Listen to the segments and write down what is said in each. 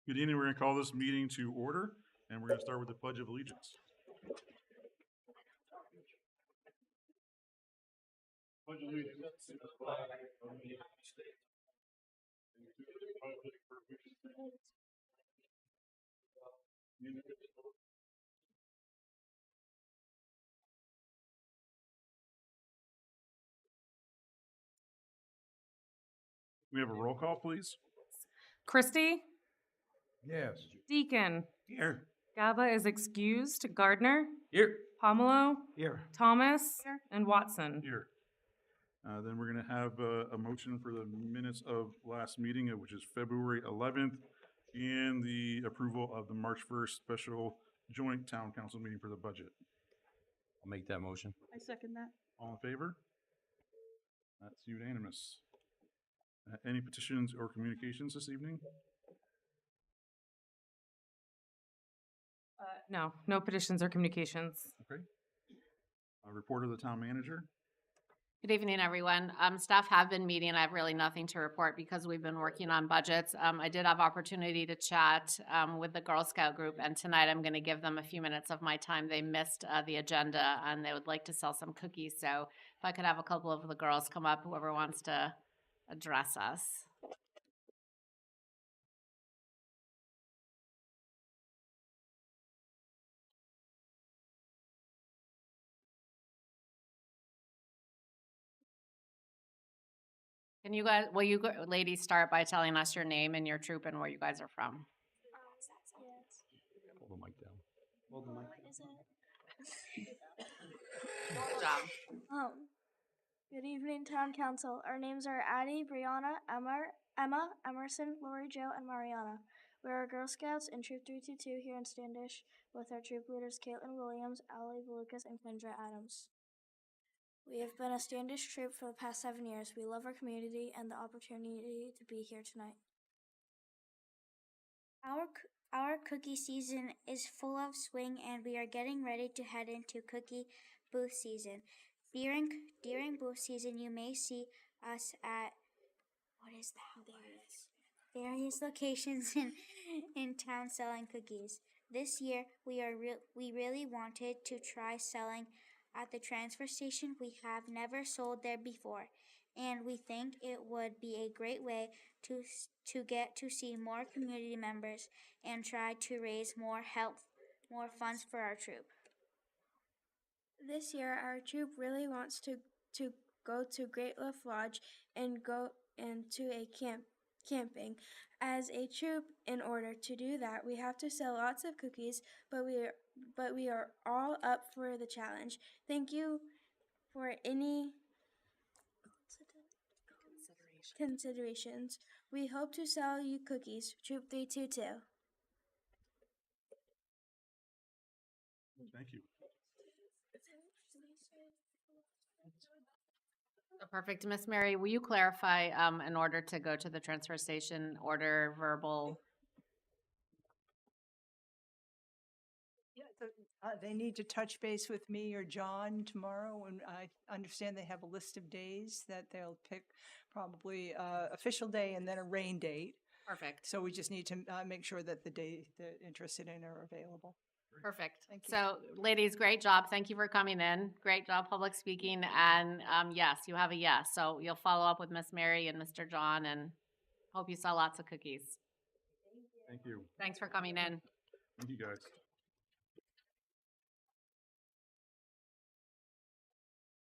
Good evening. We're going to call this meeting to order, and we're going to start with the Pledge of Allegiance. Pledge allegiance to the flag of the United States and to the republic for which it stands, indivisible. We have a roll call, please. Christie, Yes. Deacon, Here. Gaba is excused, Gardner, Here. Pomelo, Here. Thomas, and Watson. Here. Then we're going to have a motion for the minutes of last meeting, which is February 11th, and the approval of the March 1st special joint town council meeting for the budget. I'll make that motion. I second that. All in favor? That's unanimous. Any petitions or communications this evening? No petitions or communications. Okay. A report of the town manager. Good evening, everyone. Staff have been meeting. I have really nothing to report because we've been working on budgets. I did have opportunity to chat with the Girl Scout group, and tonight I'm going to give them a few minutes of my time. They missed the agenda, and they would like to sell some cookies. So if I could have a couple of the girls come up, whoever wants to address us. Can you guys, ladies start by telling us your name and your troop and where you guys are from? Hold the mic down. Hold the mic. Good job. Good evening, Town Council. Our names are Addie, Brianna, Emma, Emerson, Lori, Jo, and Mariana. We are Girl Scouts in Troop 322 here in Standish with our troop leaders Caitlin Williams, Allie Lucas, and Kendra Adams. We have been a Standish troop for the past 7 years. We love our community and the opportunity to be here tonight. Our cookie season is full of swing, and we are getting ready to head into cookie booth season. During booth season, you may see us at various locations in town selling cookies. This year, we really wanted to try selling at the transfer station. We have never sold there before, and we think it would be a great way to get to see more community members and try to raise more funds for our troop. This year, our troop really wants to go to Great Wolf Lodge and go into a camping. As a troop, in order to do that, we have to sell lots of cookies, but we are all up for the challenge. Thank you for any considerations. We hope to sell you cookies, Troop 322. Thank you. Perfect. Miss Mary, will you clarify in order to go to the transfer station, order verbal? Yeah, they need to touch base with me or John tomorrow, and I understand they have a list of days that they'll pick, probably official day and then a rain date. Perfect. So we just need to make sure that the day they're interested in are available. Perfect. Thank you. So, ladies, great job. Thank you for coming in. Great job public speaking. And yes, you have a yes. So you'll follow up with Miss Mary and Mr. John, and hope you sell lots of cookies. Thank you. Thanks for coming in. Thank you, guys.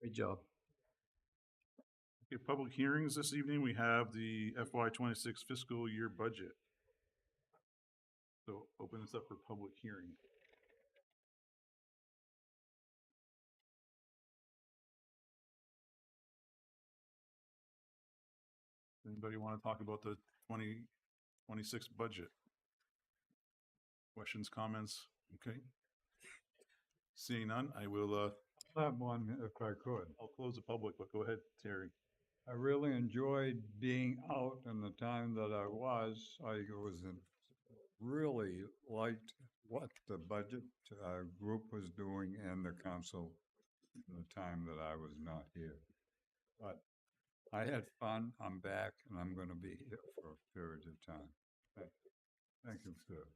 Great job. Okay, public hearings this evening. We have the FY26 fiscal year budget. So open this up for public hearing. Anybody want to talk about the 2026 budget? Questions, comments? Okay. Seeing none, I will, Have one if I could. I'll close the public, but go ahead, Terry. I really enjoyed being out in the time that I was. Really liked what the budget group was doing and the council in the time that I was not here. But I had fun. I'm back, and I'm going to be here for a period of time. Thank you. Thank you, sir.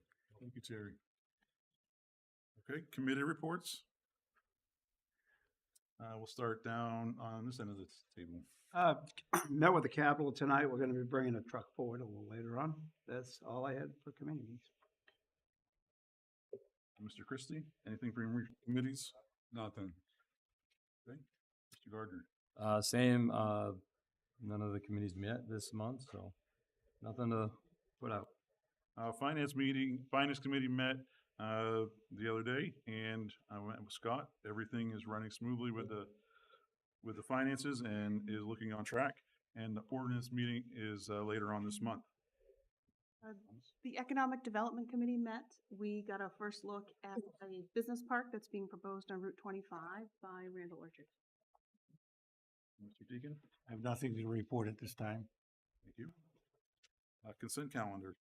Thank you, Terry. Okay, committee reports. We'll start down on this end of the table. Met with the Capitol tonight. We're gonna be bringing a truck forward a little later on. That's all I had for committee meetings. Mr. Christie, anything from your committees? Nothing. Okay, Mr. Gardner. Same, none of the committees met this month, so nothing to put out. Finance committee met, the other day, and I went with Scott. Everything is running smoothly with the finances and is looking on track. And the ordinance meeting is, later on this month. The Economic Development Committee met. We got a first look at a business park that's being proposed on Route 25 by Randall Orchard. Mr. Deacon, I have nothing to report at this time. thank you. Consent calendar,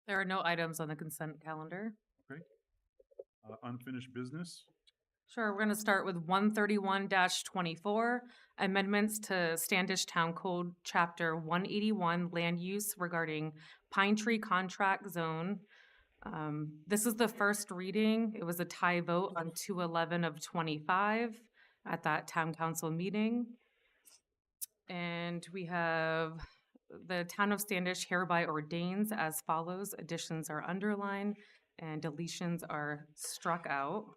There are no items on the consent calendar. unfinished business. Sure, we're gonna start with 131-24, amendments to Standish Town Code, Chapter 181, Land Use regarding Pine Tree Contract Zone. This is the first reading. It was a tie vote on 2/11 of 25 at that town council meeting. And we have the town of Standish hereby ordains as follows. Additions are underlined and deletions are struck out.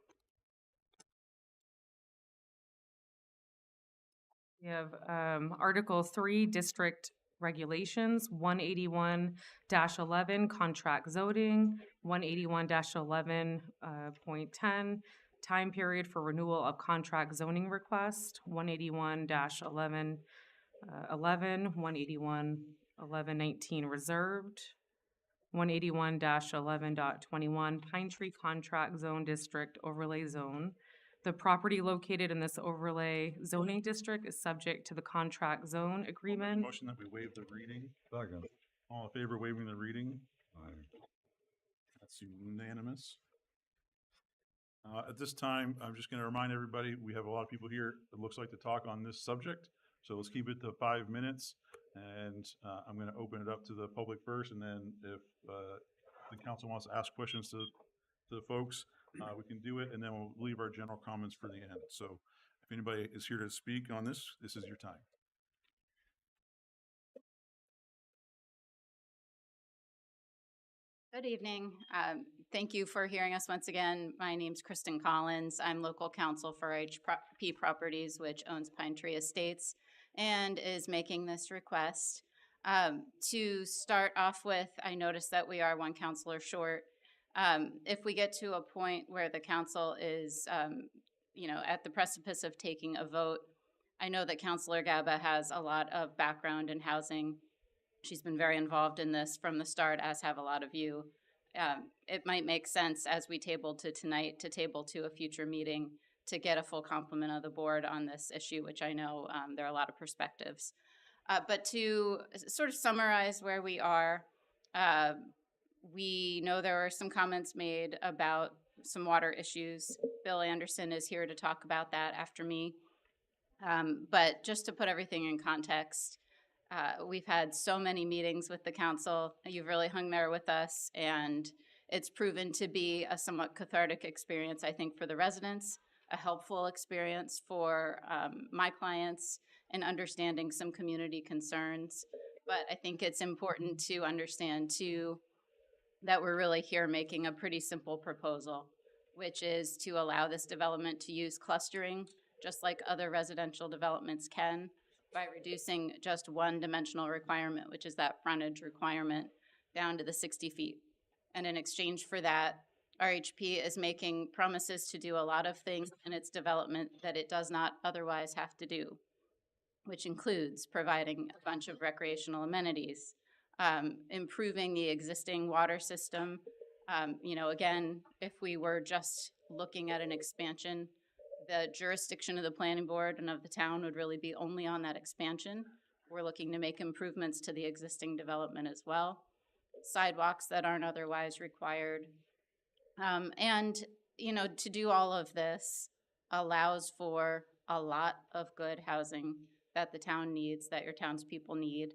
We have Article 3, District Regulations, 181-11, Contract Zoning, 181-11.10, Time Period for Renewal of Contract Zoning Request, 181-11, 181-1119 Reserved, 181-11.21 Pine Tree Contract Zone District Overlay Zone. The property located in this overlay zoning district is subject to the contract zone agreement. Motion that we waive the reading. Second. All in favor of waiving the reading? Aye. That's unanimous. At this time, I'm just going to remind everybody, we have a lot of people here, it looks like, to talk on this subject. So let's keep it to 5 minutes. And I'm going to open it up to the public first. And then if the council wants to ask questions to the folks, we can do it. And then we'll leave our general comments for the end. So if anybody is here to speak on this, this is your time. Good evening. Thank you for hearing us once again. My name's Kristen Collins. I'm local counsel for HP Properties, which owns Pine Tree Estates and is making this request. To start off with, I noticed that we are one counselor short. If we get to a point where the council is, at the precipice of taking a vote, I know that Councilor Gaba has a lot of background in housing. She's been very involved in this from the start, as have a lot of you. It might make sense as we table to tonight to table to a future meeting to get a full complement of the board on this issue, which I know there are a lot of perspectives. But to sort of summarize where we are, we know there were some comments made about some water issues. Bill Anderson is here to talk about that after me. But just to put everything in context, we've had so many meetings with the council. You've really hung there with us, and it's proven to be a somewhat cathartic experience, I think, for the residents, a helpful experience for my clients in understanding some community concerns. But I think it's important to understand, too, that we're really here making a pretty simple proposal, which is to allow this development to use clustering, just like other residential developments can, by reducing just one dimensional requirement, which is that frontage requirement, down to the 60 feet. And in exchange for that, RHP is making promises to do a lot of things in its development that it does not otherwise have to do, which includes providing a bunch of recreational amenities, improving the existing water system. Again, if we were just looking at an expansion, the jurisdiction of the planning board and of the town would really be only on that expansion. We're looking to make improvements to the existing development as well. Sidewalks that aren't otherwise required. To do all of this allows for a lot of good housing that the town needs, that your townspeople need.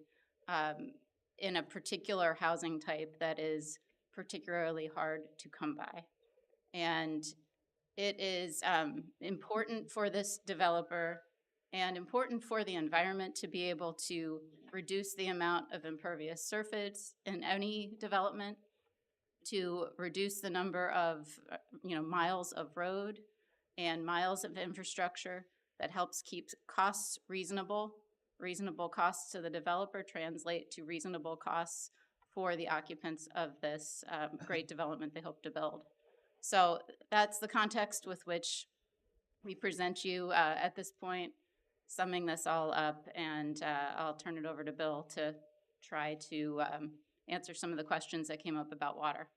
in a particular housing type that is particularly hard to come by. And it is important for this developer and important for the environment to be able to reduce the amount of impervious surface in any development, to reduce the number of miles of road and miles of infrastructure. That helps keep costs reasonable. Reasonable costs to the developer translate to reasonable costs for the occupants of this great development they hope to build. So that's the context with which we present you at this point, summing this all up, and I'll turn it over to Bill to try to answer some of the questions that came up about water.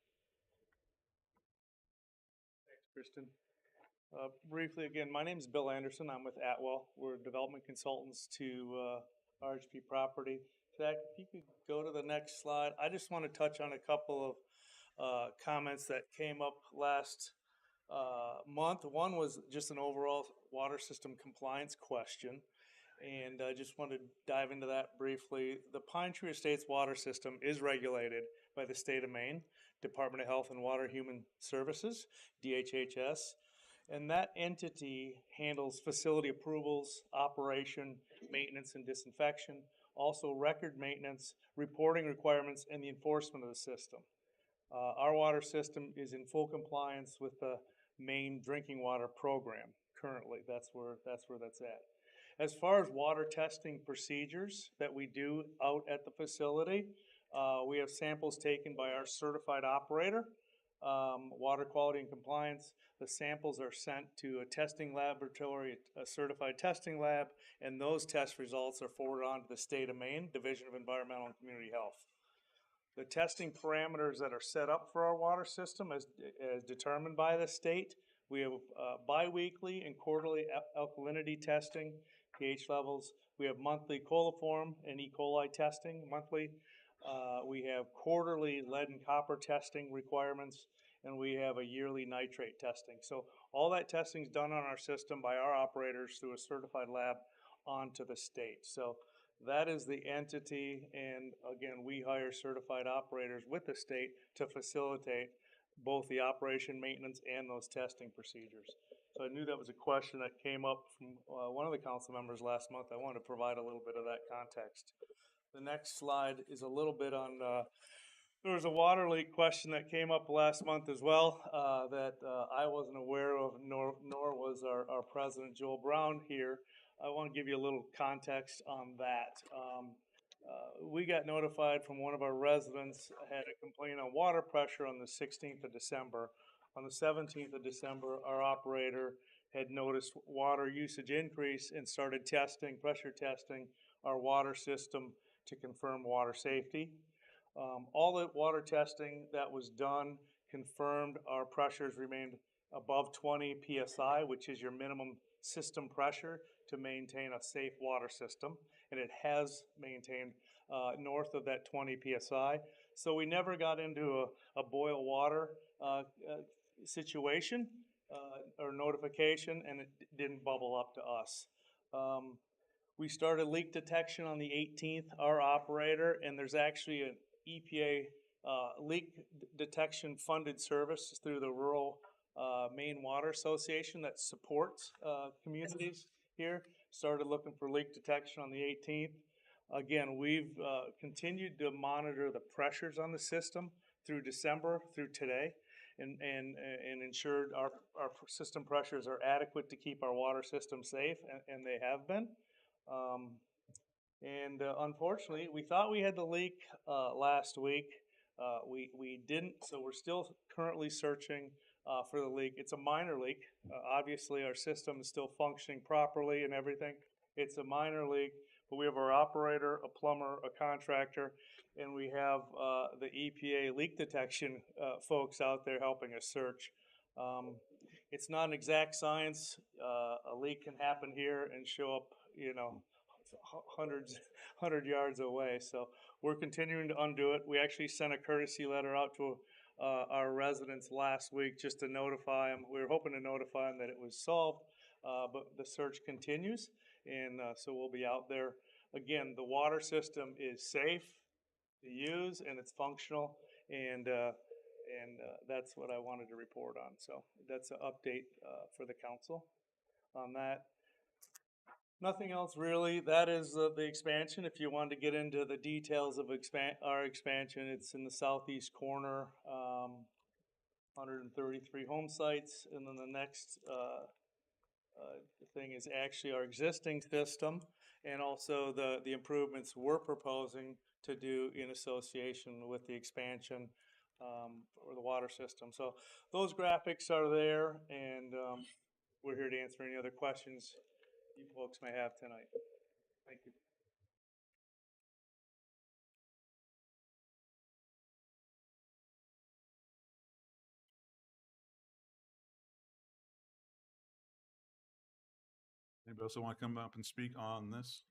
Thanks, Kristen. Briefly, again, my name is Bill Anderson. I'm with Atwell. We're development consultants to RHP Property. Zach, if you could go to the next slide. I just want to touch on a couple of comments that came up last month. One was just an overall water system compliance question, and I just want to dive into that briefly. The Pine Tree Estates water system is regulated by the state of Maine, Department of Health and Water Human Services, DHHS. And that entity handles facility approvals, operation, maintenance, and disinfection, also record maintenance, reporting requirements, and the enforcement of the system. Our water system is in full compliance with the Maine drinking water program currently. That's where that's at. As far as water testing procedures that we do out at the facility, we have samples taken by our certified operator, water quality and compliance. The samples are sent to a testing laboratory, a certified testing lab, and those test results are forwarded on to the state of Maine, Division of Environmental and Community Health. The testing parameters that are set up for our water system as determined by the state, we have biweekly and quarterly alkalinity testing, pH levels. We have monthly coliform and E. coli testing monthly. We have quarterly lead and copper testing requirements, and we have a yearly nitrate testing. So all that testing is done on our system by our operators through a certified lab onto the state. So that is the entity, and again, we hire certified operators with the state to facilitate both the operation, maintenance, and those testing procedures. So I knew that was a question that came up from one of the council members last month. I wanted to provide a little bit of that context. The next slide is a little bit on, there was a water leak question that came up last month as well that I wasn't aware of, nor was our president, Joel Brown, here. I want to give you a little context on that. We got notified from one of our residents had a complaint on water pressure on the 16th of December. On the 17th of December, our operator had noticed water usage increase and started testing, pressure testing our water system to confirm water safety. All the water testing that was done confirmed our pressures remained above 20 psi, which is your minimum system pressure to maintain a safe water system, and it has maintained north of that 20 psi. So we never got into a boil water situation or notification, and it didn't bubble up to us. We started leak detection on the 18th, our operator, and there's actually an EPA leak detection funded service through the Rural Maine Water Association that supports communities here. Started looking for leak detection on the 18th. Again, we've continued to monitor the pressures on the system through December through today, and ensured our system pressures are adequate to keep our water system safe, and they have been. Unfortunately, we thought we had the leak last week. We didn't, so we're still currently searching for the leak. It's a minor leak. Obviously, our system is still functioning properly and everything. It's a minor leak, but we have our operator, a plumber, a contractor, and we have the EPA leak detection folks out there helping us search. It's not an exact science. A leak can happen here and show up, 100 yards away. So we're continuing to undo it. We actually sent a courtesy letter out to our residents last week just to notify them. We were hoping to notify them that it was solved, but the search continues, and so we'll be out there. Again, the water system is safe. use, and it's functional, and that's what I wanted to report on. So that's an update for the council on that. Nothing else really. That is the expansion. If you wanted to get into the details of our expansion, it's in the southeast corner, 133 home sites, and then the next thing is actually our existing system, and also the improvements we're proposing to do in association with the expansion or the water system. So those graphics are there, and we're here to answer any other questions you folks may have tonight. Thank you. Anybody else want to come up and speak on this?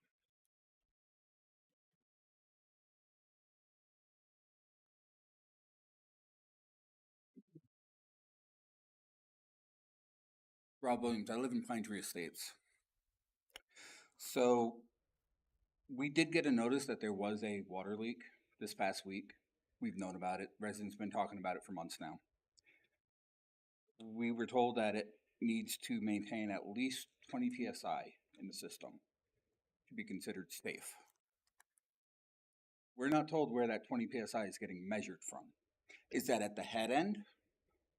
Rob Williams. I live in Pine Tree Estates. So we did get a notice that there was a water leak this past week. We've known about it. Residents have been talking about it for months now. We were told that it needs to maintain at least 20 psi in the system to be considered safe. We're not told where that 20 psi is getting measured from. Is that at the head end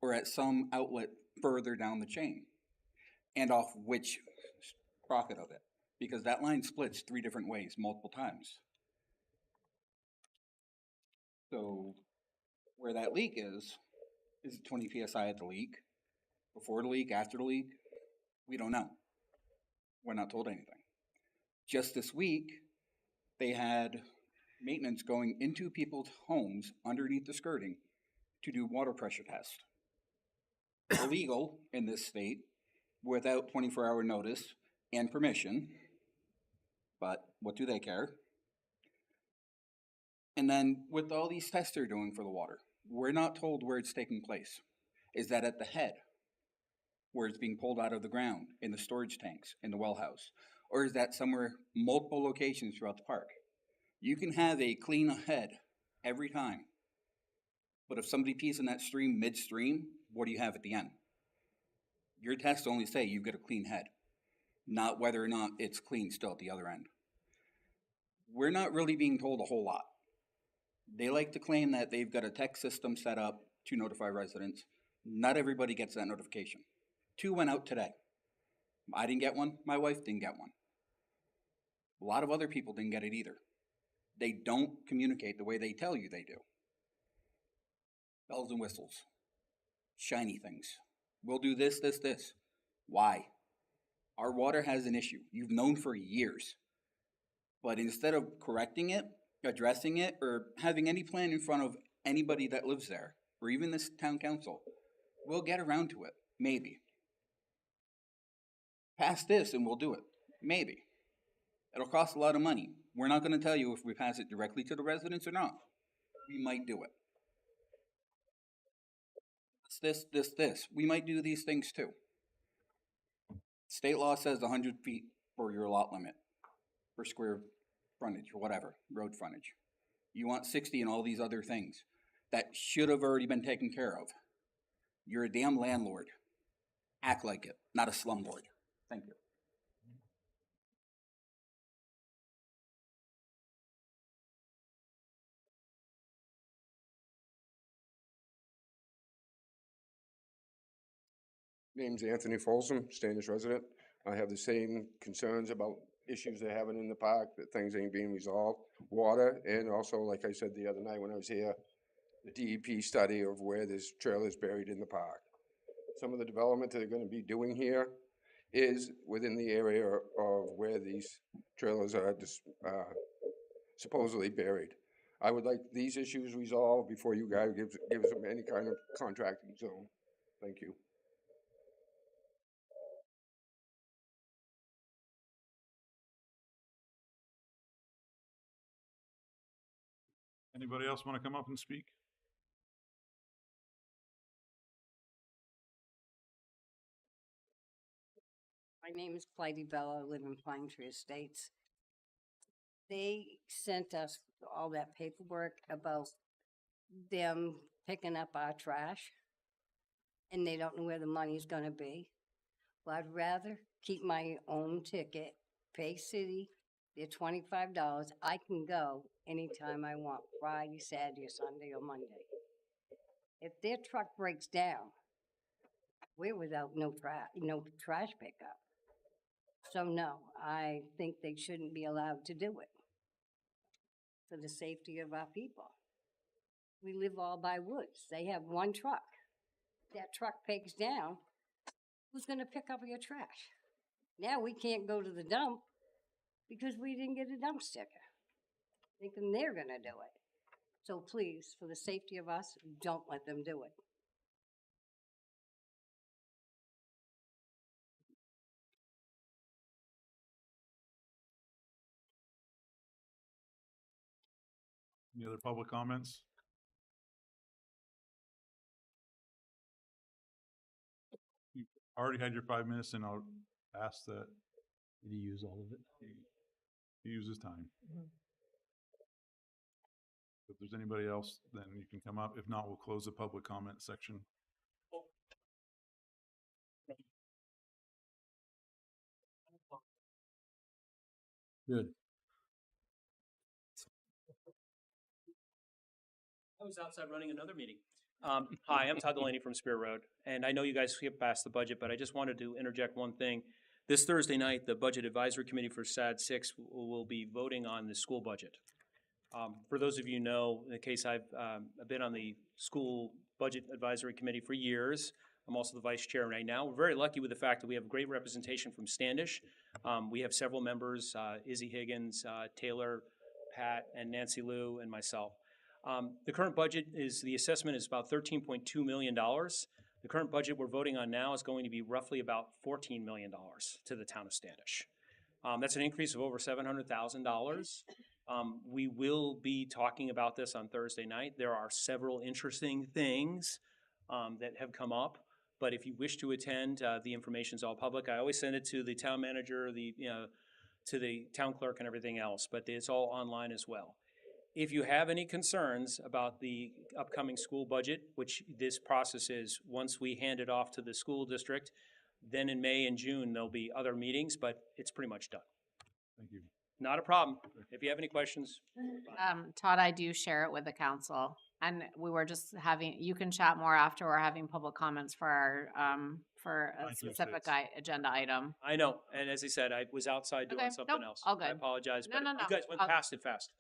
or at some outlet further down the chain? And off which sprocket of it? Because that line splits 3 different ways multiple times. So where that leak is it 20 psi at the leak? Before the leak, after the leak? We don't know. We're not told anything. Just this week, they had maintenance going into people's homes underneath the skirting to do water pressure tests. Illegal in this state without 24-hour notice and permission, but what do they care? And then with all these tests they're doing for the water, we're not told where it's taking place. Is that at the head, where it's being pulled out of the ground, in the storage tanks, in the well house? Or is that somewhere, multiple locations throughout the park? You can have a clean head every time, but if somebody pees in that stream midstream, what do you have at the end? Your tests only say you've got a clean head, not whether or not it's clean still at the other end. We're not really being told a whole lot. They like to claim that they've got a text system set up to notify residents. Not everybody gets that notification. 2 went out today. I didn't get one, my wife didn't get one. A lot of other people didn't get it either. They don't communicate the way they tell you they do. Bells and whistles, shiny things. We'll do this, this, this. Why? Our water has an issue. You've known for years. But instead of correcting it, addressing it, or having any plan in front of anybody that lives there, or even this town council, we'll get around to it, maybe. Pass this and we'll do it, maybe. It'll cost a lot of money. We're not going to tell you if we pass it directly to the residents or not. We might do it. It's this. We might do these things too. State law says 100 feet for your lot limit, for square frontage or whatever, road frontage. You want 60 and all these other things that should have already been taken care of. You're a damn landlord. Act like it, not a slumlord. Thank you. Name's Anthony Folsom, Standish resident. I have the same concerns about issues they're having in the park, that things ain't being resolved. Water, and also, like I said the other night when I was here, the DEP study of where there's trailers buried in the park. Some of the development that they're gonna be doing here is within the area of where these trailers are supposedly buried. I would like these issues resolved before you guys gives them any kind of contracting zone. Thank you. Anybody else want to come up and speak? My name is Clyde Bella. I live in Pine Tree Estates. they sent us all that paperwork about them picking up our trash, and they don't know where the money's gonna be. Well, I'd rather keep my own ticket, pay city, they're $25. I can go anytime I want, Friday, Saturday, Sunday, or Monday. If their truck breaks down, we're without no trash pickup. So no, I think they shouldn't be allowed to do it for the safety of our people. We live all by woods. They have one truck. That truck breaks down, who's gonna pick up your trash? Now we can't go to the dump because we didn't get a dump sticker, thinking they're gonna do it. So please, for the safety of us, don't let them do it. Any other public comments? You already had your 5 minutes, and I'll ask that Did he use all of it? he uses time. If there's anybody else, then you can come up. If not, we'll close the public comment section. Good. I was outside running another meeting. Hi, I'm Todd Delaney from Spear Road, and I know you guys skipped past the budget, but I just wanted to interject one thing. This Thursday night, the Budget Advisory Committee for SAD 6 will be voting on the school budget. For those of you who know, in the case I've been on the School Budget Advisory Committee for years. I'm also the vice chair right now. We're very lucky with the fact that we have great representation from Standish. We have several members, Izzy Higgins, Taylor, Pat, and Nancy Lou, and myself. The current budget the assessment is about $13.2 million. The current budget we're voting on now is going to be roughly about $14 million to the town of Standish. That's an increase of over $700,000. We will be talking about this on Thursday night. There are several interesting things that have come up, but if you wish to attend, the information's all public. I always send it to the town manager, to the town clerk and everything else, but it's all online as well. If you have any concerns about the upcoming school budget, which this process is, once we hand it off to the school district, then in May and June, there'll be other meetings, but it's pretty much done. Thank you. Not a problem. If you have any questions. Todd, I do share it with the council, and we were just you can chat more after we're having public comments for our, for a specific agenda item. I know, and as I said, I was outside doing something else. All good. I apologize, No, but no, you no. guys went past it fast.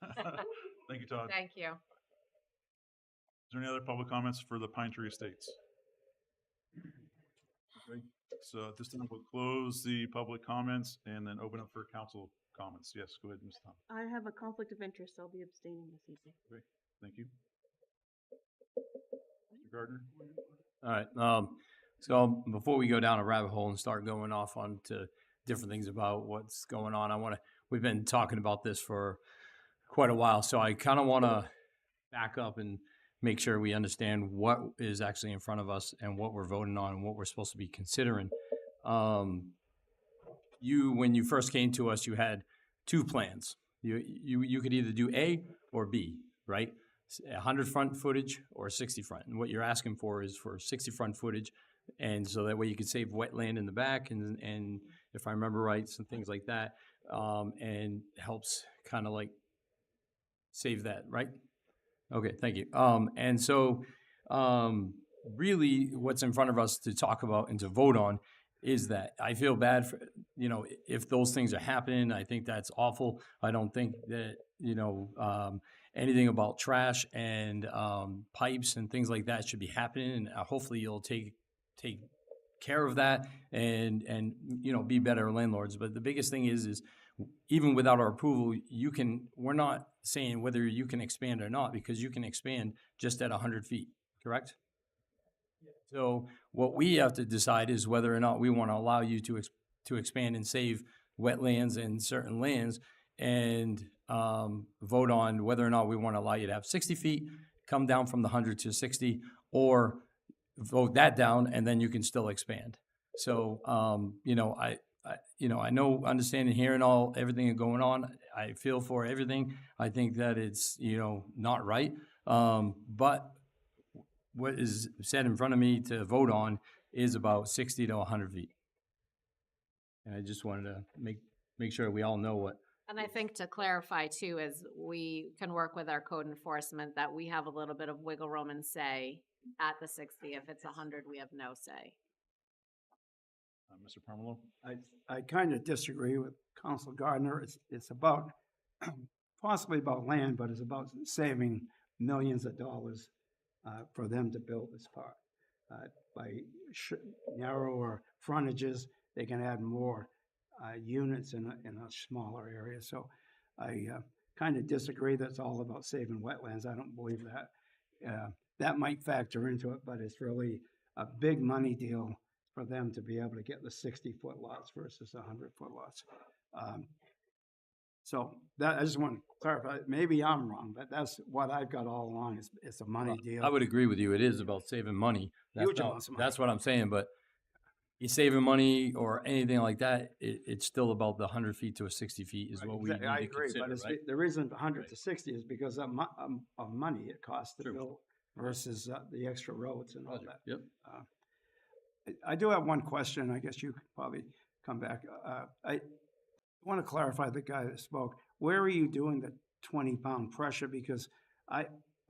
Thank you, Todd. Thank you. Is there any other public comments for the Pine Tree Estates? Okay, so at this time, we'll close the public comments and then open up for council comments. Yes, go ahead, Ms. Tom. I have a conflict of interest, so I'll be abstaining this evening. Okay, thank you. Mr. Gardner? All right. So before we go down a rabbit hole and start going off onto different things about what's going on, we've been talking about this for quite a while, so I kind of want to back up and make sure we understand what is actually in front of us and what we're voting on and what we're supposed to be considering. When you first came to us, you had two plans. You could either do A or B, right? 100 front footage or 60 front. And what you're asking for is for 60 front footage, and so that way you could save wetland in the back, and if I remember right, some things like that, and helps kind of like save that, right? Okay, thank you. And so really what's in front of us to talk about and to vote on is that I feel bad for, if those things are happening. I think that's awful. I don't think that, anything about trash and pipes and things like that should be happening. And hopefully you'll take care of that and be better landlords. But the biggest thing is even without our approval, we're not saying whether you can expand or not, because you can expand just at 100 feet, correct? So what we have to decide is whether or not we want to allow you to expand and save wetlands and certain lands, and vote on whether or not we want to allow you to have 60 feet, come down from the 100 to 60, or vote that down and then you can still expand. So, I know, understanding, hearing everything going on, I feel for everything. I think that it's, not right. But what is said in front of me to vote on is about 60 to 100 feet. And I just wanted to make sure we all know what. And I think to clarify too, is we can work with our code enforcement that we have a little bit of wiggle room and say at the 60, if it's 100, we have no say. Mr. Parmelo? I kind of disagree with Council Gardner. It's about, possibly about land, but it's about saving millions of dollars for them to build this park. By narrower frontages, they can add more units in a smaller area. So I kind of disagree. That's all about saving wetlands. I don't believe that. That might factor into it, but it's really a big money deal for them to be able to get the 60-foot lots versus the 100-foot lots. So that, I just want to clarify, maybe I'm wrong, but that's what I've got all along, is it's a money deal. I would agree with you. It is about saving money. Huge amounts of money. That's what I'm saying, but you're saving money or anything like that, it's still about the 100 feet to a 60 feet is what we need I to agree, consider, but right? the reason 100 to 60 is because of money it costs to True. build versus the extra roads and all that. Yep. I do have one question. I guess you could probably come back. I want to clarify the guy that spoke. Where are you doing the 20-pound pressure? Because I'm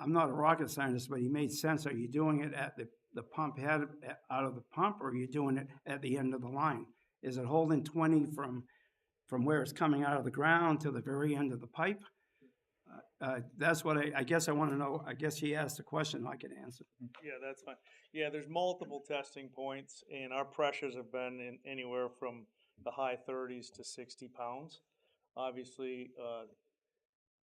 not a rocket scientist, but he made sense. Are you doing it at the pump head out of the pump, or are you doing it at the end of the line? Is it holding 20 from where it's coming out of the ground to the very end of the pipe? That's what I guess I want to know. I guess he asked a question I could answer. Yeah, that's fine. Yeah, there's multiple testing points, and our pressures have been in anywhere from the high 30s to 60 pounds. Obviously,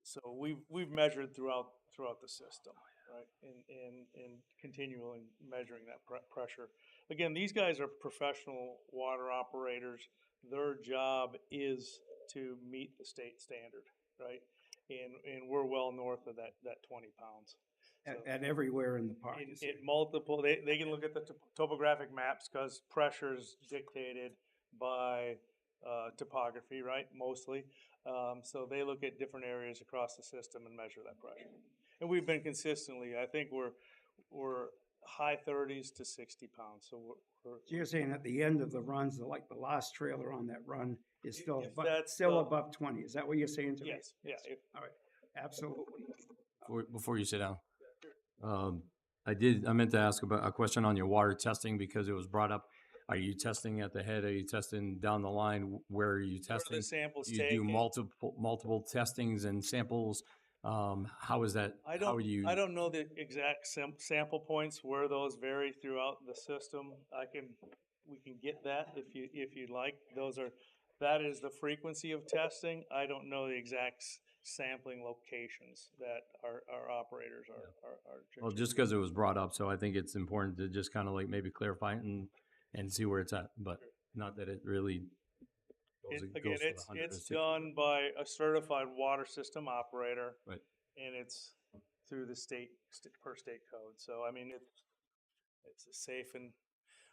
so we've measured throughout the system, right, and continually measuring that pressure. Again, these guys are professional water operators. Their job is to meet the state standard, right? And we're well north of that 20 pounds. At everywhere in the park. In multiple, they can look at the topographic maps because pressure is dictated by topography, right, mostly. So they look at different areas across the system and measure that pressure. And we've been consistently, I think we're high 30s to 60 pounds. So So you're saying at the end of the runs, like the last trailer on that run is still that's above 20. Is that what you're saying to me? Yes, yeah. All right, absolutely. Before you sit down, I meant to ask about a question on your water testing because it was brought up. Are you testing at the head? Are you testing down the line? Where are you testing? Where the samples you do taken? multiple testings and samples. How is that? I don't know the exact sample points where those vary throughout the system. We can get that if you'd like. That is the frequency of testing. I don't know the exact sampling locations that our operators are. Well, just because it was brought up, so I think it's important to just kind of like maybe clarify it and see where it's at, but not that it really goes Again, for the 100 or it's 60. done by a certified water system operator, Right. and it's through the per state code. So I mean, it's as safe and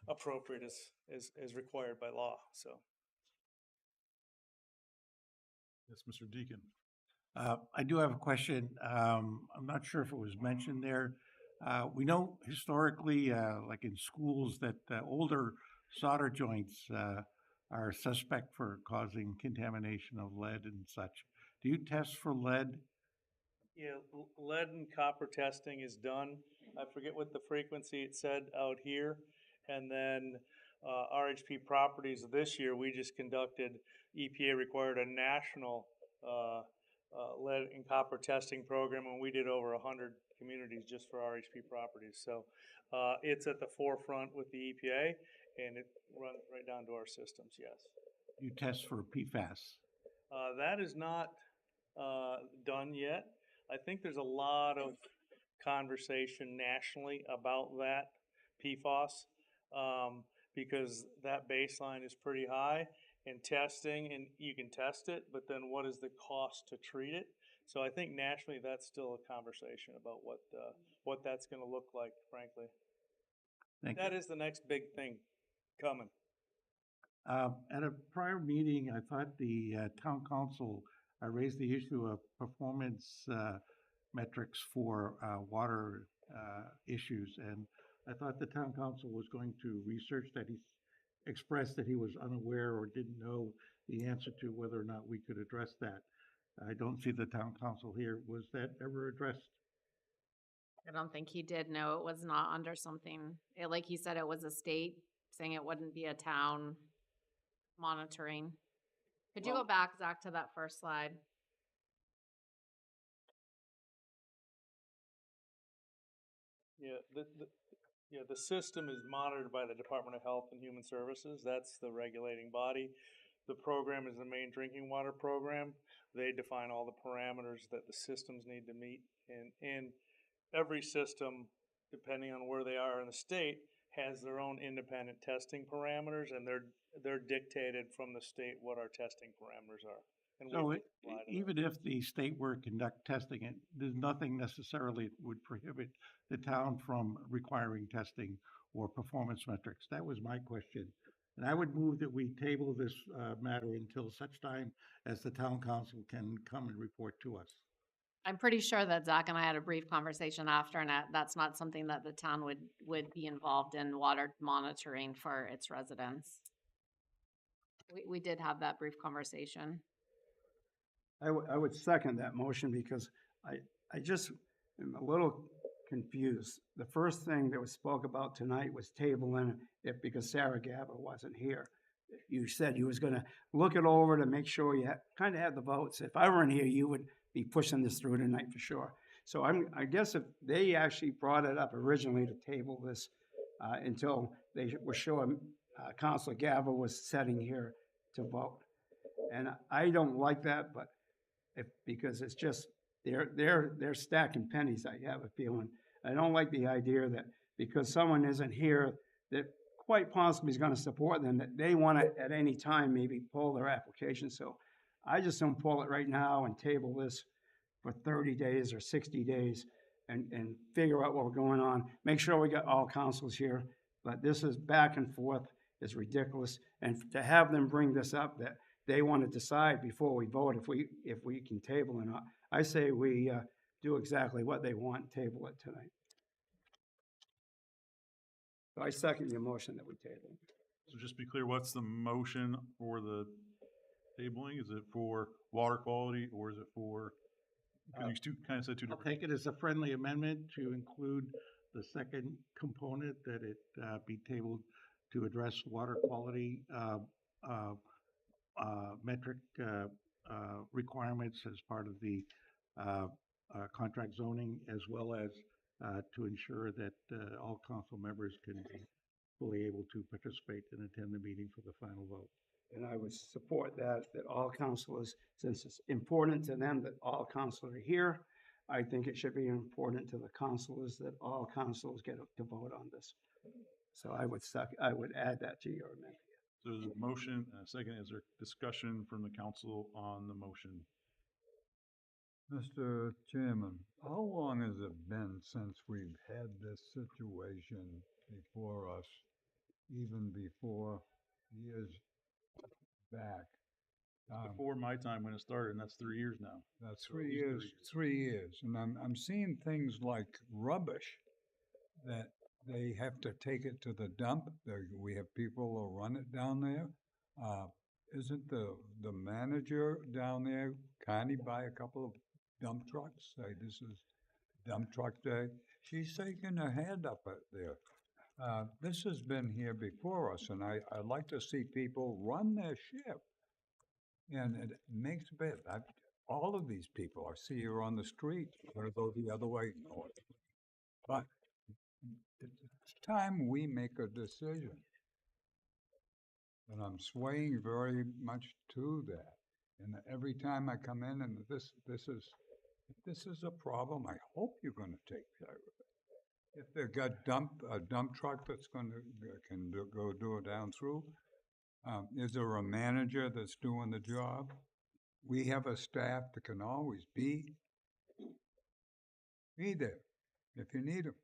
appropriate as required by law. So. Yes, Mr. Deacon. I do have a question. I'm not sure if it was mentioned there. We know historically, like in schools, that older solder joints are suspect for causing contamination of lead and such. Do you test for lead? Yeah, lead and copper testing is done. I forget what the frequency it said out here. And then RHP Properties this year, we just conducted, EPA required a national lead and copper testing program, and we did over 100 communities just for RHP Properties. So it's at the forefront with the EPA, and it runs right down to our systems, yes. You test for PFAS? That is not done yet. I think there's a lot of conversation nationally about that PFAS because that baseline is pretty high. And testing, and you can test it, but then what is the cost to treat it? So I think nationally that's still a conversation about what that's going to look like, frankly. Thank That is the next big thing coming. At a prior meeting, I thought the town council raised the issue of performance metrics for water issues, and I thought the town council was going to research that. He expressed that he was unaware or didn't know the answer to whether or not we could address that. I don't see the town council here. Was that ever addressed? I don't think he did know it was not under something, like he said, it was a state, saying it wouldn't be a town monitoring. Could you go back, Zach, to that first slide? Yeah, the system is monitored by the Department of Health and Human Services. That's the regulating body. The program is the main drinking water program. They define all the parameters that the systems need to meet. And every system, depending on where they are in the state, has their own independent testing parameters, and they're dictated from the state what our testing parameters are. And So we it, apply to that. even if the state were to conduct testing, there's nothing necessarily that would prohibit the town from requiring testing or performance metrics. That was my question. And I would move that we table this matter until such time as the town council can come and report to us. I'm pretty sure that Zach and I had a brief conversation after, and that's not something that the town would be involved in water monitoring for its residents. We did have that brief conversation. I would second that motion because I just am a little confused. The first thing that was spoke about tonight was tabling it because Sarah Gaba wasn't here. You said you was gonna look it over to make sure you kind of had the votes. If I weren't here, you would be pushing this through tonight for sure. So I guess if they actually brought it up originally to table this until they were sure Councilor Gaba was sitting here to vote. And I don't like that, but because it's just, they're stacking pennies, I have a feeling. I don't like the idea that because someone isn't here, that quite possibly is gonna support them, that they wanna at any time maybe pull their application. So I just don't pull it right now and table this for 30 days or 60 days and figure out what we're going on. Make sure we got all councils here, but this is back and forth, is ridiculous. And to have them bring this up, that they want to decide before we vote if we can table or not. I say we do exactly what they want, table it tonight. So I second your motion that we table. So just be clear, what's the motion for the tabling? Is it for water quality or is it for, because you kind of said two I'll different. take it as a friendly amendment to include the second component, that it be tabled to address water quality metric requirements as part of the contract zoning, as well as to ensure that all council members can be fully able to participate and attend the meeting for the final vote. And I would support that all councilors, since it's important to them that all councilors are here, I think it should be important to the councilors that all councilors get to vote on this. So I would add that to your amendment. So there's a motion and a second. Is there discussion from the council on the motion? Mr. Chairman, how long has it been since we've had this situation before us, even before years back? Before my time when it started, and that's 3 years now. That's So 3 at least years, 3 years, and I'm seeing things like rubbish that they have to take it to the dump. We have people who run it down there. Isn't the manager down there kindly buy a couple of dump trucks? Say this is dump truck day. She's shaking her head up at there. This has been here before us, and I like to see people run their ship. And it makes a bit. All of these people, I see you on the street, want to go the other way north. But it's time we make a decision. And I'm swaying very much to that. And every time I come in and this is a problem, I hope you're going to take care of it. If they've got a dump truck that's going to go do it down through, is there a manager that's doing the job? We have a staff that can always be there if you need them.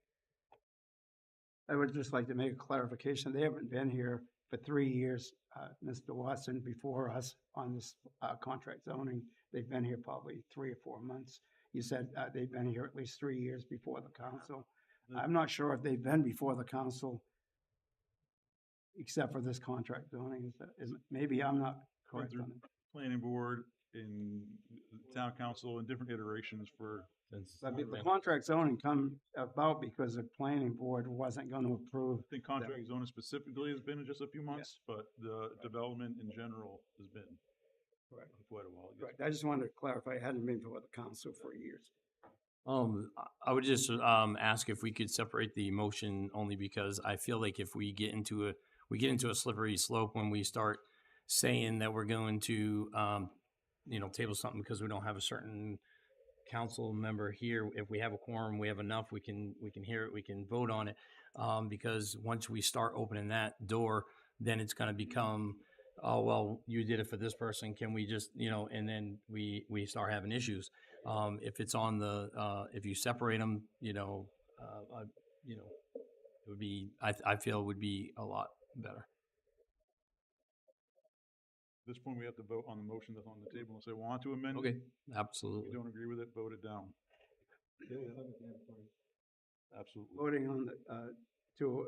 I would just like to make a clarification. They haven't been here for 3 years. Mr. Watson before us on this contract zoning, they've been here probably 3 or 4 months. You said they've been here at least 3 years before the council. I'm not sure if they've been before the council except for this contract zoning. Maybe I'm not correct through on it. planning board and town council in different iterations for. But the contract zoning come about because the planning board wasn't going to approve. I think contract zoning specifically has been in just a few months, but the development in general has been quite a while. Right. I just wanted to clarify, it hadn't been before the council for years. I would just ask if we could separate the motion only because I feel like if we get into a slippery slope when we start saying that we're going to table something because we don't have a certain council member here. If we have a quorum, we have enough, we can hear it, we can vote on it. Because once we start opening that door, then it's going to become, oh, well, you did it for this person. Can we just, and then we start having issues. If it's on if you separate them, it would be, I feel it would be a lot better. At this point, we have to vote on the motion that's on the table and say, want to amend? Okay, If absolutely. you don't agree with it, vote it down. Absolutely. Voting on to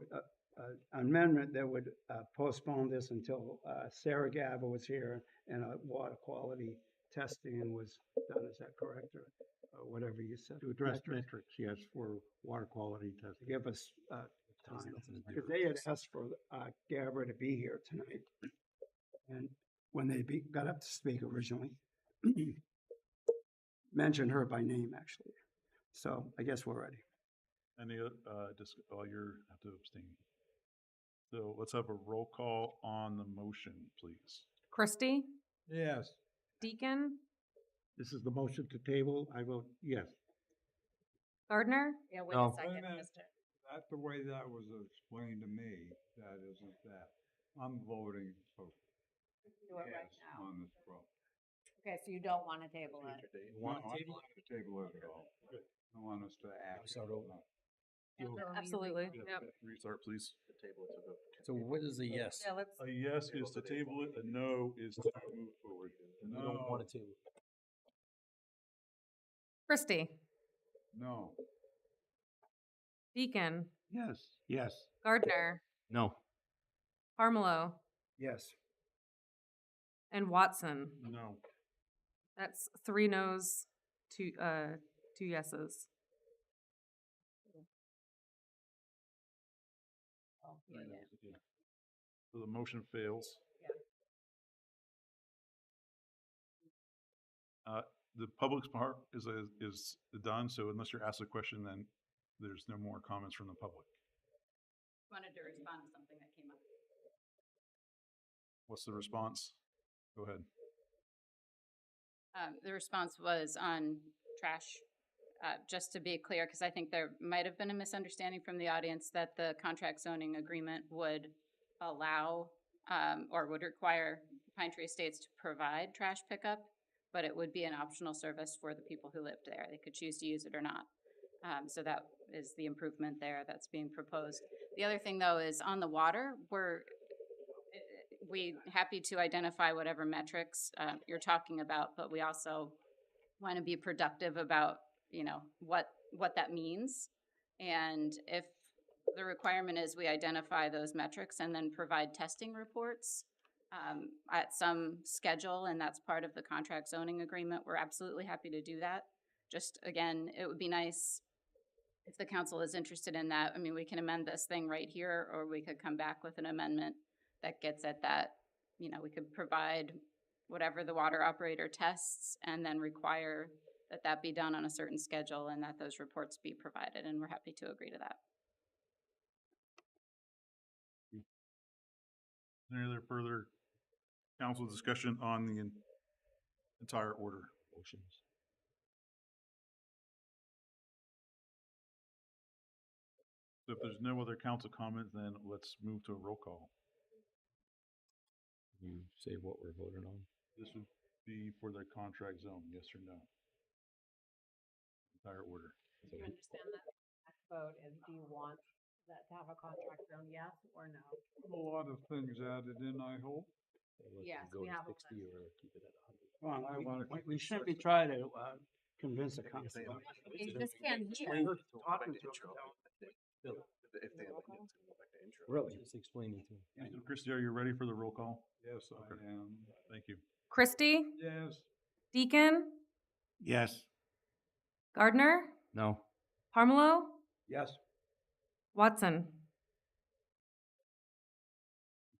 amendment that would postpone this until Sarah Gaba was here and water quality testing was done. Is that correct? Or whatever you said. To address metrics, yes, for water quality testing. Give us time. Because they had asked for Gabra to be here tonight. And when they got up to speak originally, mentioned her by name, actually. So I guess we're ready. Any, you have to abstain. So let's have a roll call on the motion, please. Christie, Yes. Deacon, This is the motion to table. I vote yes. Gardner, Yeah, wait No. a second, Wait a minute. Mr. That's the way that was explained to me. That isn't that. I'm voting for Do it right yes now. on this problem. Okay, so you don't want to table it. No, I don't want to table it at all. I want us to act. absolutely. Yep. Restart, please. So what is a yes? Yeah, let's. A yes is to table it, a no is to move forward. We don't want to table. Christie, No. Deacon, Yes. Yes. Gardner, No. Harmelo, Yes. and Watson. No. That's 3 noes, 2 yeses. So the motion fails. The public's part is done, so unless you're asked a question, then there's no more comments from the public. Wanted to respond to something that came up. What's the response? Go ahead. The response was on trash. Just to be clear, because I think there might have been a misunderstanding from the audience that the contract zoning agreement would allow or would require Pine Tree Estates to provide trash pickup, but it would be an optional service for the people who lived there. They could choose to use it or not. So that is the improvement there that's being proposed. The other thing, though, is on the water, we happy to identify whatever metrics you're talking about, but we also want to be productive about, what that means. And if the requirement is we identify those metrics and then provide testing reports at some schedule, and that's part of the contract zoning agreement, we're absolutely happy to do that. Just, again, it would be nice if the council is interested in that. I mean, we can amend this thing right here, or we could come back with an amendment that gets at that. We could provide whatever the water operator tests and then require that be done on a certain schedule and that those reports be provided, and we're happy to agree to that. Any other further council discussion on the entire order? Motions. So if there's no other council comment, then let's move to a roll call. You say what we're voting on? This would be for the contract zone, yes or no? Entire order. Do you understand that vote, and do you want That to have a contract zone, yes or no? A lot of things added in, I hope. Yes, we have a list. Well, I wanna keep we it simply 60. try to convince the council. You just can't hear. Talking to them. Really? Just explaining to him. So Christie, are you ready for the roll call? Yes, I am. Thank you. Christie, Yes. Deacon, Yes. Gardner, No. Parmelo, Yes. Watson.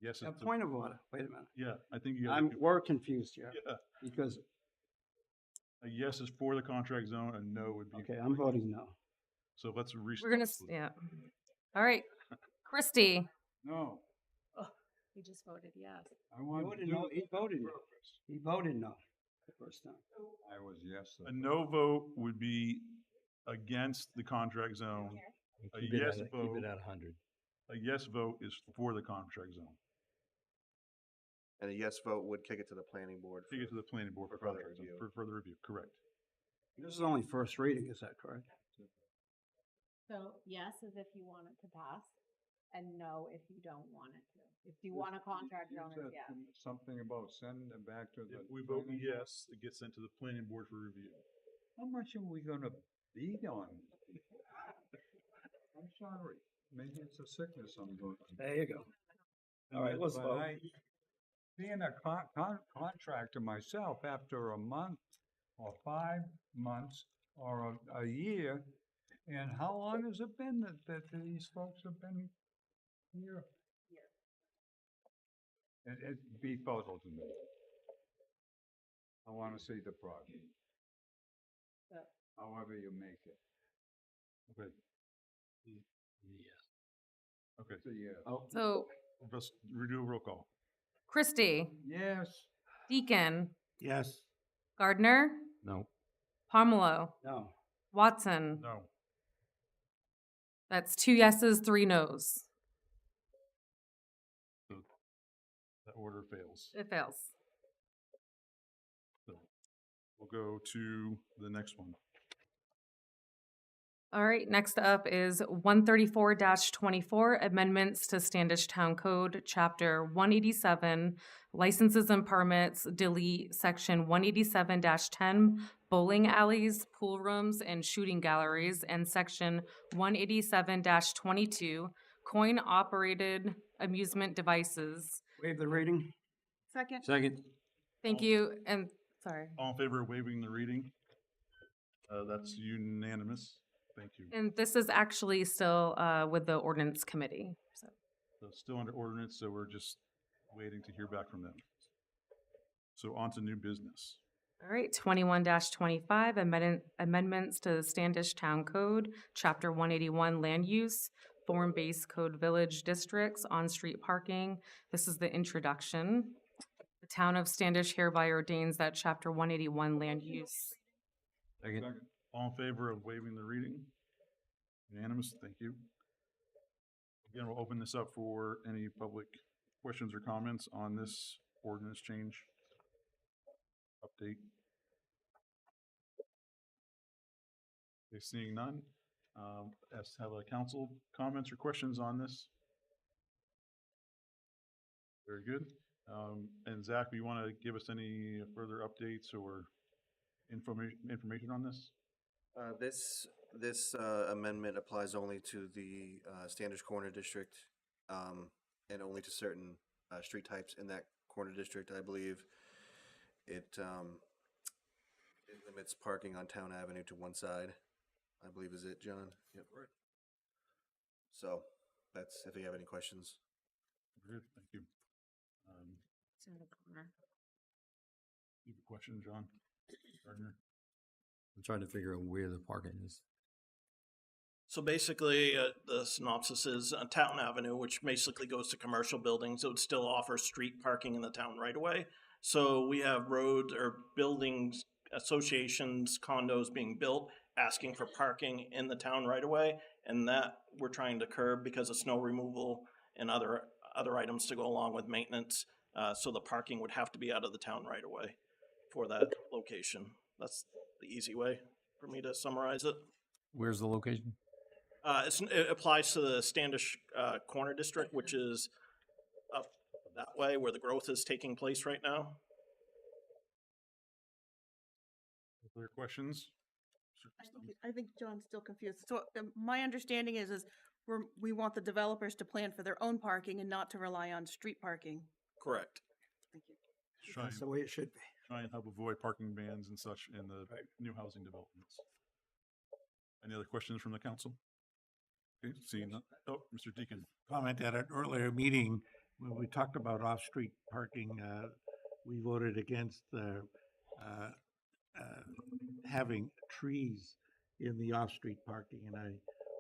Yes. A it's point of order, wait a minute. Yeah, I think you got. We're confused here, Yeah, because, a yes is for the contract zone, a no would be. okay, I'm voting no. So let's We're restart. gonna, yeah. All right. Christie, No, You just voted yes. I want to voted do no, it he on voted no. purpose. He voted no the first time. I was yes. A no vote would be against the contract zone. A Keep it yes at, vote. keep it at 100. A yes vote is for the contract zone. And a yes vote would kick it to the planning board. Take it to the planning board for further contract zone, review. for further review, correct. This is only first reading, is that correct? So yes is if you want it to pass, and no if you don't want it to. If you want a contract You zone, said it's yes. something about sending it back to the. If we vote planning board. yes, it gets sent to the planning board for review. How much are we gonna beat on? I'm sorry, maybe it's a sickness I'm going. There you go. All right, let's But vote. being a contractor myself, after a month or 5 months or a year, and how long has it been that these folks have been here? It befuddles me. I wanna see the project. However you make it. Okay, Yes. okay. It's a yes. Oh, so Let's redo a roll call. Christie, Yes. Deacon, Yes. Gardner, No. Parmelo, no. Watson. No. That's 2 yeses, 3 nos. So that order fails. It fails. So we'll go to the next one. All right, next up is 134-24, amendments to Standish Town Code, Chapter 187, licenses and permits, delete Section 187-10, bowling alleys, pool rooms, and shooting galleries, and Section 187-22, coin-operated amusement devices. Waive the reading? Second? Second. Thank you, and, sorry. All in favor of waiving the reading? That's unanimous. Thank you. And this is actually still with the ordinance committee, so. So it's still under ordinance, so we're just waiting to hear back from them. So on to new business. All right, 21-25, amendments to the Standish Town Code, Chapter 181, Land Use, Form-Based Code Village Districts, On-Street Parking. This is the introduction. The Town of Standish hereby ordains that Chapter 181 Land Use. Second. All in favor of waiving the reading? Unanimous, thank you. Again, we'll open this up for any public questions or comments on this ordinance change update. Okay, seeing none, as have a council comments or questions on this? Very good. And Zach, do you want to give us any further updates or information on this? This amendment applies only to the Standish Corner District, and only to certain street types in that corner district. I believe it limits parking on Town Avenue to one side, I believe is it, John? Yep. Right. So that's, if you have any questions. Good, thank you. It's in the corner. You have a question, John? Gardner? I'm trying to figure out where the parking is. So basically, the synopsis is Town Avenue, which basically goes to commercial buildings. It would still offer street parking in the town right away. So we have roads or buildings, associations, condos being built, asking for parking in the town right away. And that we're trying to curb because of snow removal and other items to go along with maintenance. So the parking would have to be out of the town right away for that location. That's the easy way for me to summarize it. Where's the location? It applies to the Standish Corner District, which is up that way where the growth is taking place right now. Other questions? I think John's still confused. So my understanding is we want the developers to plan for their own parking and not to rely on street parking. Correct. Thank you. That's the way it should be. Try and help avoid parking bans and such in the new housing developments. Any other questions from the council? Okay, seeing none. Oh, Mr. Deacon. Comment at an earlier meeting, when we talked about off-street parking, we voted against having trees in the off-street parking. And I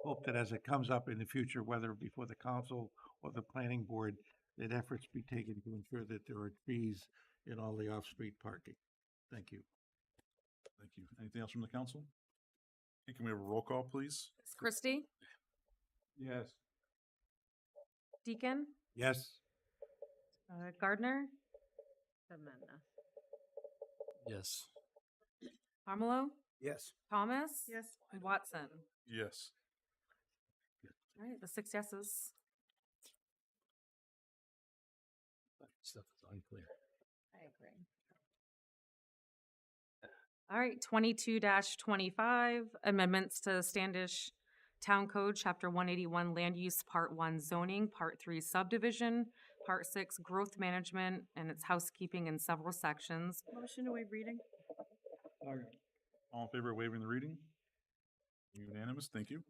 hope that as it comes up in the future, whether before the council or the planning board, that efforts be taken to ensure that there are trees in all the off-street parking. Thank you. Thank you. Anything else from the council? Okay, can we have a roll call, please? Christie, Yes. Deacon, Yes. Gardner, Yes. Armelo, Yes. Thomas, Yes. and Watson. Yes. All right, the 6 yeses. Stuff is unclear. I agree. All right, 22-25, amendments to Standish Town Code, Chapter 181, Land Use, Part 1 Zoning, Part 3 Subdivision, Part 6 Growth Management, and its housekeeping in several sections. Motion to waive reading? All in favor of waiving the reading? Unanimous, thank you.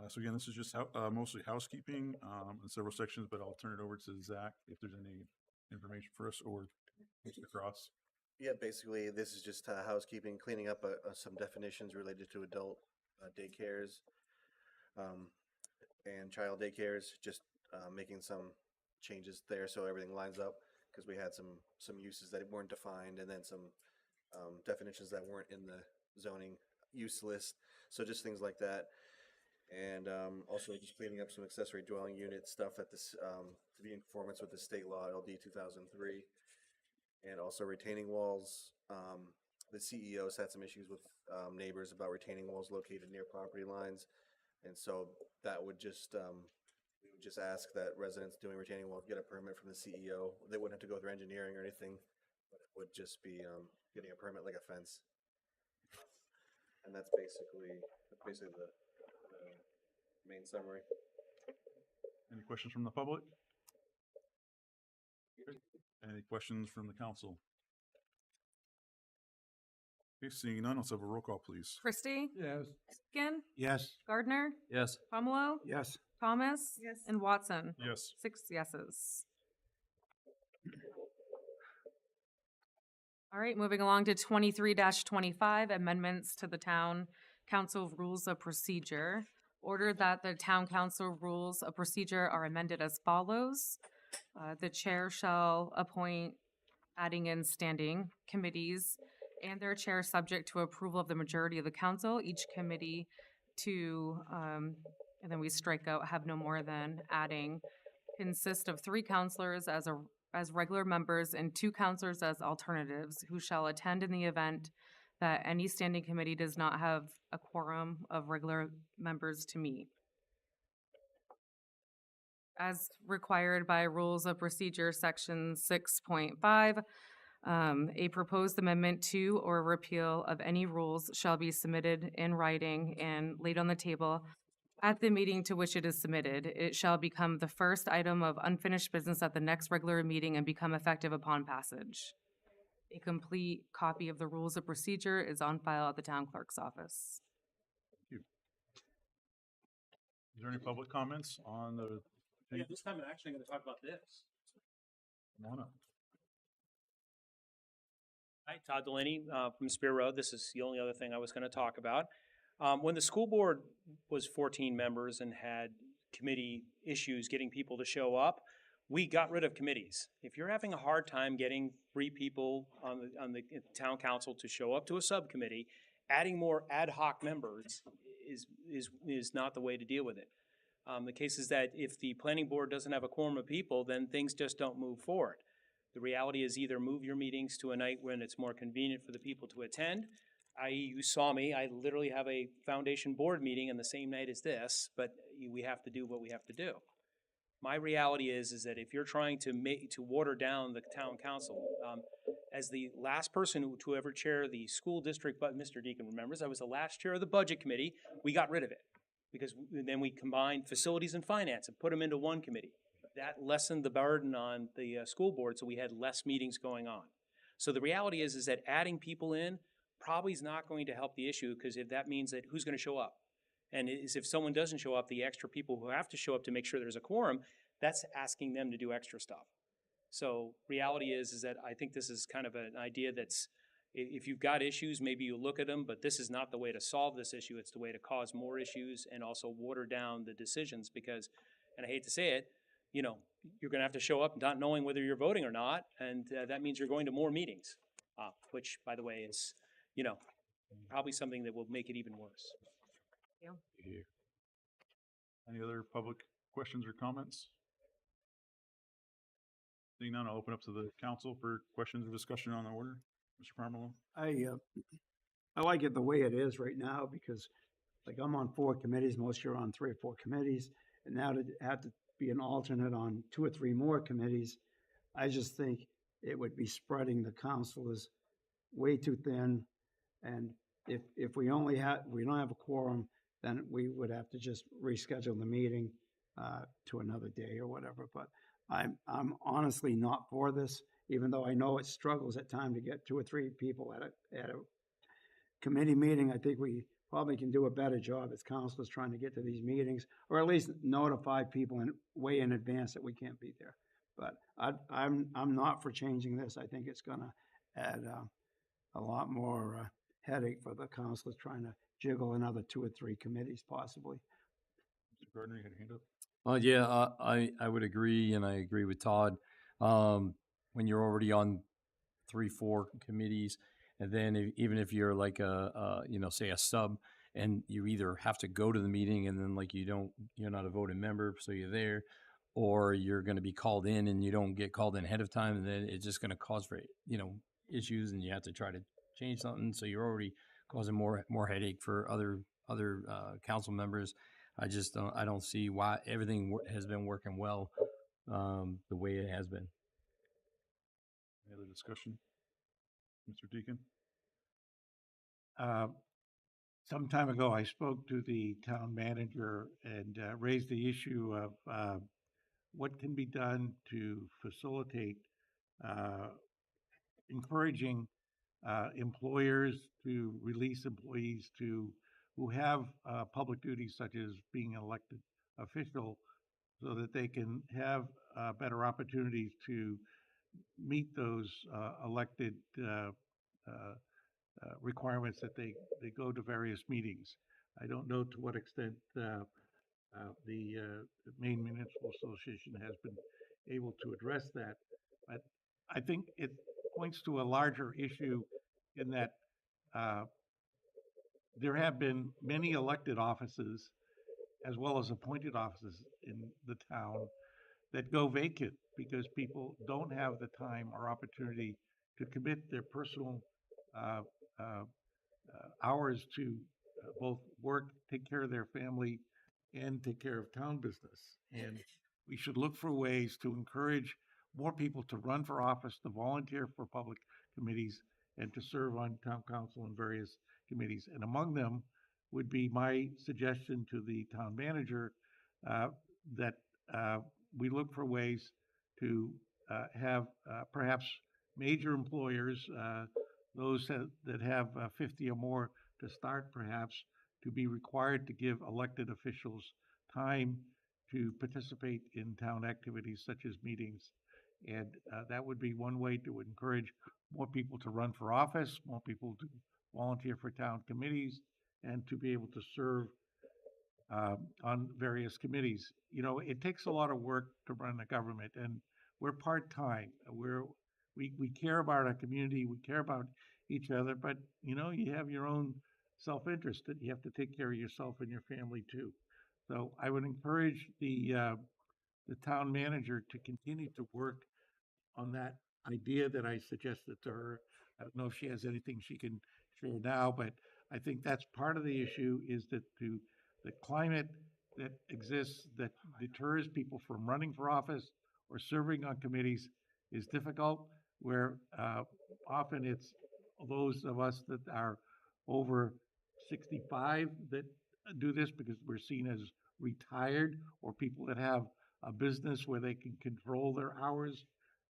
So again, this is just mostly housekeeping in several sections, but I'll turn it over to Zach if there's any information for us, or Mr. Cross. Yeah, basically, this is just housekeeping, cleaning up some definitions related to adult daycares and child daycares, just making some changes there so everything lines up, because we had some uses that weren't defined, and then some definitions that weren't in the zoning use list. So just things like that. And also just cleaning up some accessory dwelling unit stuff at this to be in conformance with the state law LD 2003, and also retaining walls. The CEOs had some issues with neighbors about retaining walls located near property lines, and so that would just we would just ask that residents doing retaining walls get a permit from the CEO. They wouldn't have to go through engineering or anything, but it would just be getting a permit like a fence. And that's basically the main summary. Any questions from the public? Any questions from the council? Okay, seeing none, let's have a roll call, please. Christie, Yes. Deacon, Yes. Gardner, Yes. Pomelo, Yes. Thomas, Yes. and Watson. Yes. 6 yeses. All right, moving along to 23-25, amendments to the Town Council Rules of Procedure. Order that the Town Council Rules of Procedure are amended as follows. The chair shall appoint, adding in standing committees, and their chair subject to approval of the majority of the council. Each committee to, and then we strike out, have no more than, adding, consist of 3 counselors as regular members and 2 counselors as alternatives, who shall attend in the event that any standing committee does not have a quorum of regular members to meet. As required by Rules of Procedure, Section 6.5, a proposed amendment to or repeal of any rules shall be submitted in writing and laid on the table at the meeting to which it is submitted. It shall become the first item of unfinished business at the next regular meeting and become effective upon passage. A complete copy of the Rules of Procedure is on file at the town clerk's office. Thank you. Is there any public comments on the? Yeah, this time I'm actually going to talk about this. Come on up. Hi, Todd Delaney from Spear Road. This is the only other thing I was going to talk about. When the school board was 14 members and had committee issues getting people to show up, we got rid of committees. If you're having a hard time getting 3 people on the town council to show up to a subcommittee, adding more ad hoc members is not the way to deal with it. The case is that if the planning board doesn't have a quorum of people, then things just don't move forward. The reality is either move your meetings to a night when it's more convenient for the people to attend, i.e. you saw me, I literally have a foundation board meeting on the same night as this, but we have to do what we have to do. My reality is that if you're trying to water down the town council, as the last person to ever chair the school district, but Mr. Deacon remembers, I was the last chair of the budget committee. We got rid of it because then we combined facilities and finance and put them into one committee. That lessened the burden on the school board, so we had less meetings going on. So the reality is that adding people in probably is not going to help the issue, because if that means that who's going to show up? And if someone doesn't show up, the extra people who have to show up to make sure there's a quorum, that's asking them to do extra stuff. So reality is that I think this is kind of an idea that's, if you've got issues, maybe you look at them, but this is not the way to solve this issue. It's the way to cause more issues and also water down the decisions, because, and I hate to say it, you know, you're going to have to show up not knowing whether you're voting or not, and that means you're going to more meetings, which, by the way, is, you know, probably something that will make it even worse. Any other public questions or comments? Seeing none, I'll open up to the council for questions or discussion on the order. Mr. Parmelo? I like it the way it is right now, because like I'm on 4 committees, most you're on 3 or 4 committees, and now to have to be an alternate on 2 or 3 more committees, I just think it would be spreading the councilors way too thin. And if we don't have a quorum, then we would have to just reschedule the meeting to another day or whatever. But I'm honestly not for this, even though I know it struggles at times to get 2 or 3 people at a committee meeting. I think we probably can do a better job as councilors trying to get to these meetings, or at least notify people way in advance that we can't be there. But I'm not for changing this. I think it's going to add a lot more headache for the councilors trying to jiggle another 2 or 3 committees possibly. Mr. Gardner, you had a hand up? Yeah, I would agree, and I agree with Todd. When you're already on 3, 4 committees, and then even if you're like say a sub, and you either have to go to the meeting and then like you're not a voting member, so you're there, or you're going to be called in and you don't get called in ahead of time, and then it's just going to cause for issues, and you have to try to change something. So you're already causing more headache for other council members. I don't see why everything has been working well the way it has been. Any other discussion? Mr. Deacon? Some time ago, I spoke to the town manager and raised the issue of what can be done to facilitate encouraging employers to release employees who have public duties such as being an elected official, so that they can have better opportunities to meet those elected requirements that they go to various meetings. I don't know to what extent the Maine Municipal Association has been able to address that, but I think it points to a larger issue in that there have been many elected offices as well as appointed offices in the town that go vacant because people don't have the time or opportunity to commit their personal hours to both work, take care of their family, and take care of town business. And we should look for ways to encourage more people to run for office, to volunteer for public committees, and to serve on town council and various committees. And among them would be my suggestion to the town manager that we look for ways to have perhaps major employers, those that have 50 or more to start perhaps, to be required to give elected officials time to participate in town activities such as meetings. And that would be one way to encourage more people to run for office, more people to volunteer for town committees, and to be able to serve on various committees. You know, it takes a lot of work to run a government, and we're part-time. We care about our community, we care about each other, but you know, you have your own self-interest that you have to take care of yourself and your family too. So I would encourage the town manager to continue to work on that idea that I suggested to her. I don't know if she has anything she can sure now, but I think that's part of the issue is that the climate that exists that deters people from running for office or serving on committees is difficult, where often it's those of us that are over 65 that do this because we're seen as retired, or people that have a business where they can control their hours.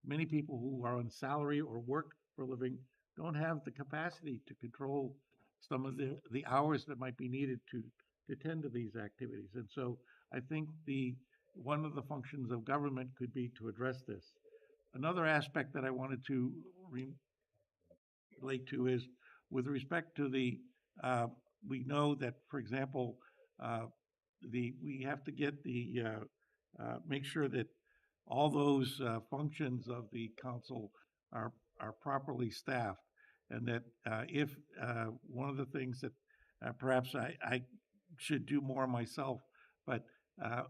Many people who are on salary or work for a living don't have the capacity to control some of the hours that might be needed to tend to these activities. And so I think one of the functions of government could be to address this. Another aspect that I wanted to relate to is with respect to we know that, for example, we have to get make sure that all those functions of the council are properly staffed, and that if one of the things that perhaps I should do more myself, but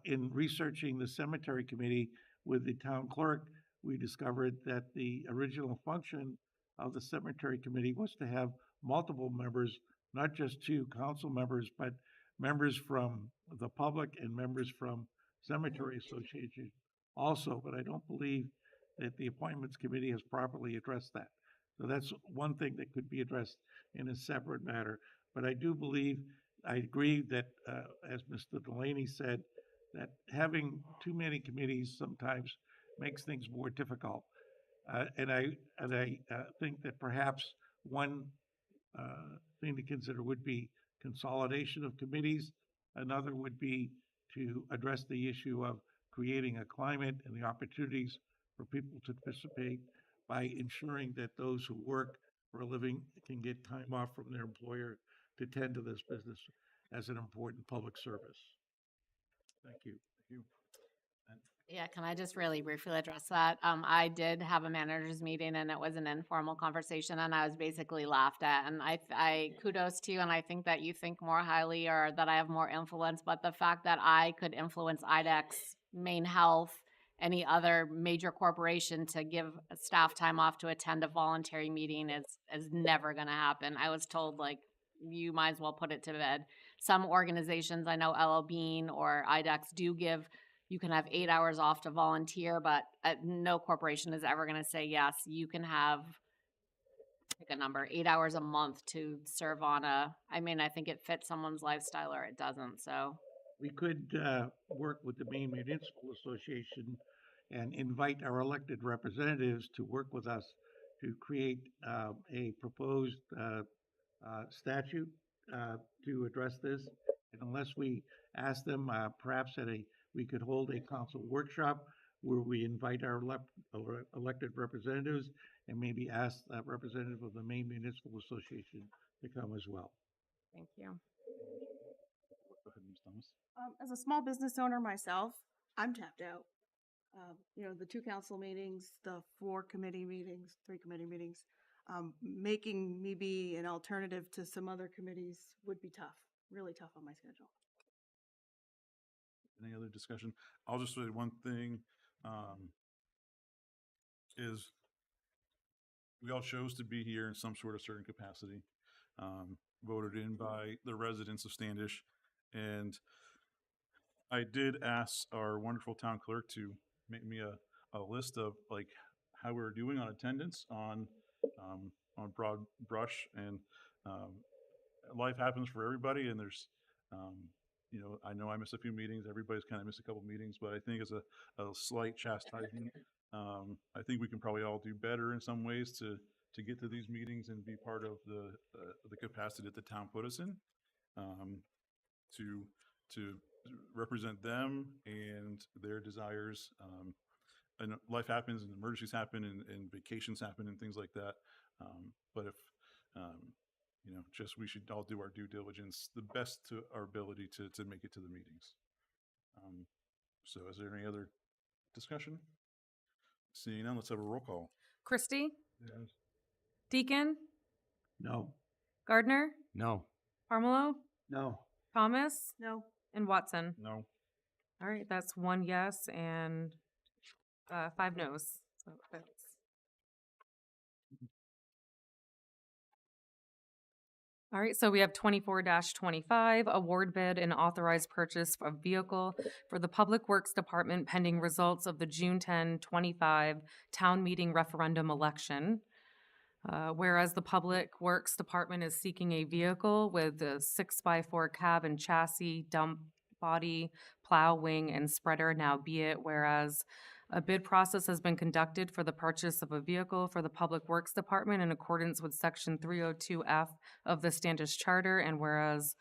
in researching the cemetery committee with the town clerk, we discovered that the original function of the cemetery committee was to have multiple members, not just 2 council members, but members from the public and members from cemetery association also. But I don't believe that the appointments committee has properly addressed that. So that's one thing that could be addressed in a separate matter. But I do believe, I agree that, as Mr. Delaney said, that having too many committees sometimes makes things more difficult. And I think that perhaps one thing to consider would be consolidation of committees. Another would be to address the issue of creating a climate and the opportunities for people to participate by ensuring that those who work for a living can get time off from their employer to tend to this business as an important public service. Thank you. Thank you. Yeah, can I just really briefly address that? I did have a managers meeting and it was an informal conversation and I was basically laughed at. And I kudos to you, and I think that you think more highly or that I have more influence, but the fact that I could influence IDEX, Maine Health, any other major corporation to give staff time off to attend a voluntary meeting is never gonna happen. I was told, like, you might as well put it to bed. Some organizations, I know LL Bean or IDEX, do give, you can have 8 hours off to volunteer, but no corporation is ever going to say, yes, you can have, pick a number, 8 hours a month to serve on I mean, I think it fits someone's lifestyle or it doesn't, so. We could work with the Maine Municipal Association and invite our elected representatives to work with us to create a proposed statute to address this. And unless we ask them, perhaps we could hold a council workshop where we invite our elected representatives and maybe ask a representative of the Maine Municipal Association to come as well. Thank you. Go ahead, Ms. Thomas. As a small business owner myself, I'm tapped out. The 2 council meetings, the 3 committee meetings, making me be an alternative to some other committees would be tough, really tough on my schedule. Any other discussion? I'll just say one thing, is we all chose to be here in some sort of certain capacity, voted in by the residents of Standish. And I did ask our wonderful town clerk to make me a list of like how we're doing on attendance on Broad Brush, and life happens for everybody, and there's I know I miss a few meetings, everybody's kind of missed a couple meetings, but I think as a slight chastisement, I think we can probably all do better in some ways to get to these meetings and be part of the capacity that the town put us in, to represent them and their desires. And life happens, and emergencies happen, and vacations happen, and things like that. But if just we should all do our due diligence, the best to our ability to make it to the meetings. So is there any other discussion? Seeing none, let's have a roll call. Christie? Yes. Deacon? No. Gardner? No. Parmelo? No. Thomas? No. And Watson? No. All right, that's 1 yes and 5 no's. So that's All right, so we have 24-25, award bid and authorized purchase of vehicle for the Public Works Department pending results of the June 10, 25 town meeting referendum election. Whereas the Public Works Department is seeking a vehicle with a 6x4 cab and chassis, dump body, plow, wing, and spreader. Now be it whereas a bid process has been conducted for the purchase of a vehicle for the Public Works Department in accordance with Section 302F of the Standish Charter, and whereas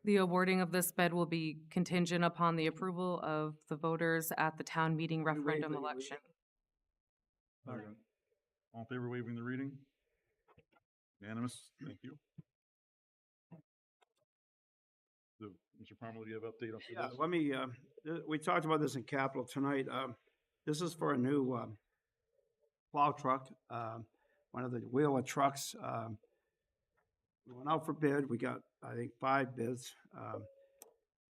the awarding of this bid will be contingent upon the approval of the voters at the town meeting referendum election. All in favor of waiving the reading? Unanimous, thank you. So, Mr. Palmer, do you have an update on Yeah, this? let me, we talked about this in Capital tonight. This is for a new plow truck, one of the wheeler trucks. We went out for bid. We got, I think, 5 bids.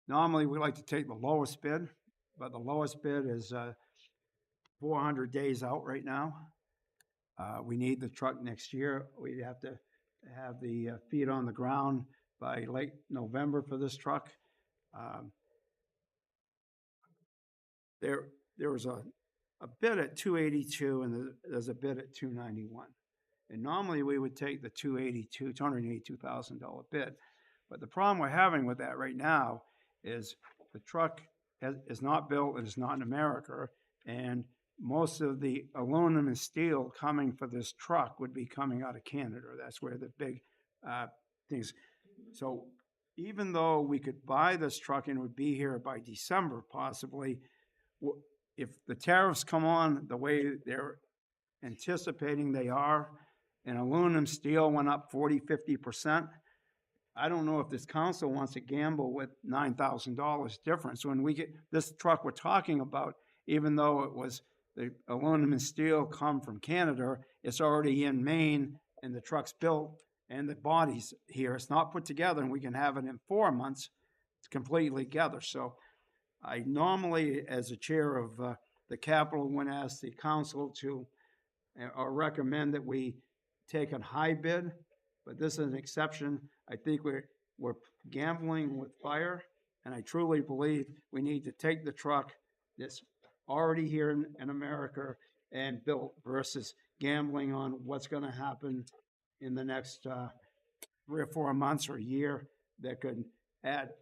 Normally, we like to take the lowest bid, but the lowest bid is 400 days out right now. We need the truck next year. We have to have the feet on the ground by late November for this truck. There was a bid at 282 and there's a bid at 291. And normally we would take the $282,000 bid. But the problem we're having with that right now is the truck is not built and it's not in America. And most of the aluminum and steel coming for this truck would be coming out of Canada. That's where the big things. So even though we could buy this truck and it would be here by December possibly, if the tariffs come on the way they're anticipating they are, and aluminum steel went up 40–50%, I don't know if this council wants to gamble with $9,000 difference. When we get this truck we're talking about, even though it was the aluminum and steel come from Canada, it's already in Maine and the truck's built and the body's here. It's not put together and we can have it in 4 months completely together. So I normally, as a chair of the Capitol, would ask the council to or recommend that we take a high bid, but this is an exception. I think we're gambling with fire, and I truly believe we need to take the truck that's already here in America and built versus gambling on what's going to happen in the next 3 or 4 months or a year that could add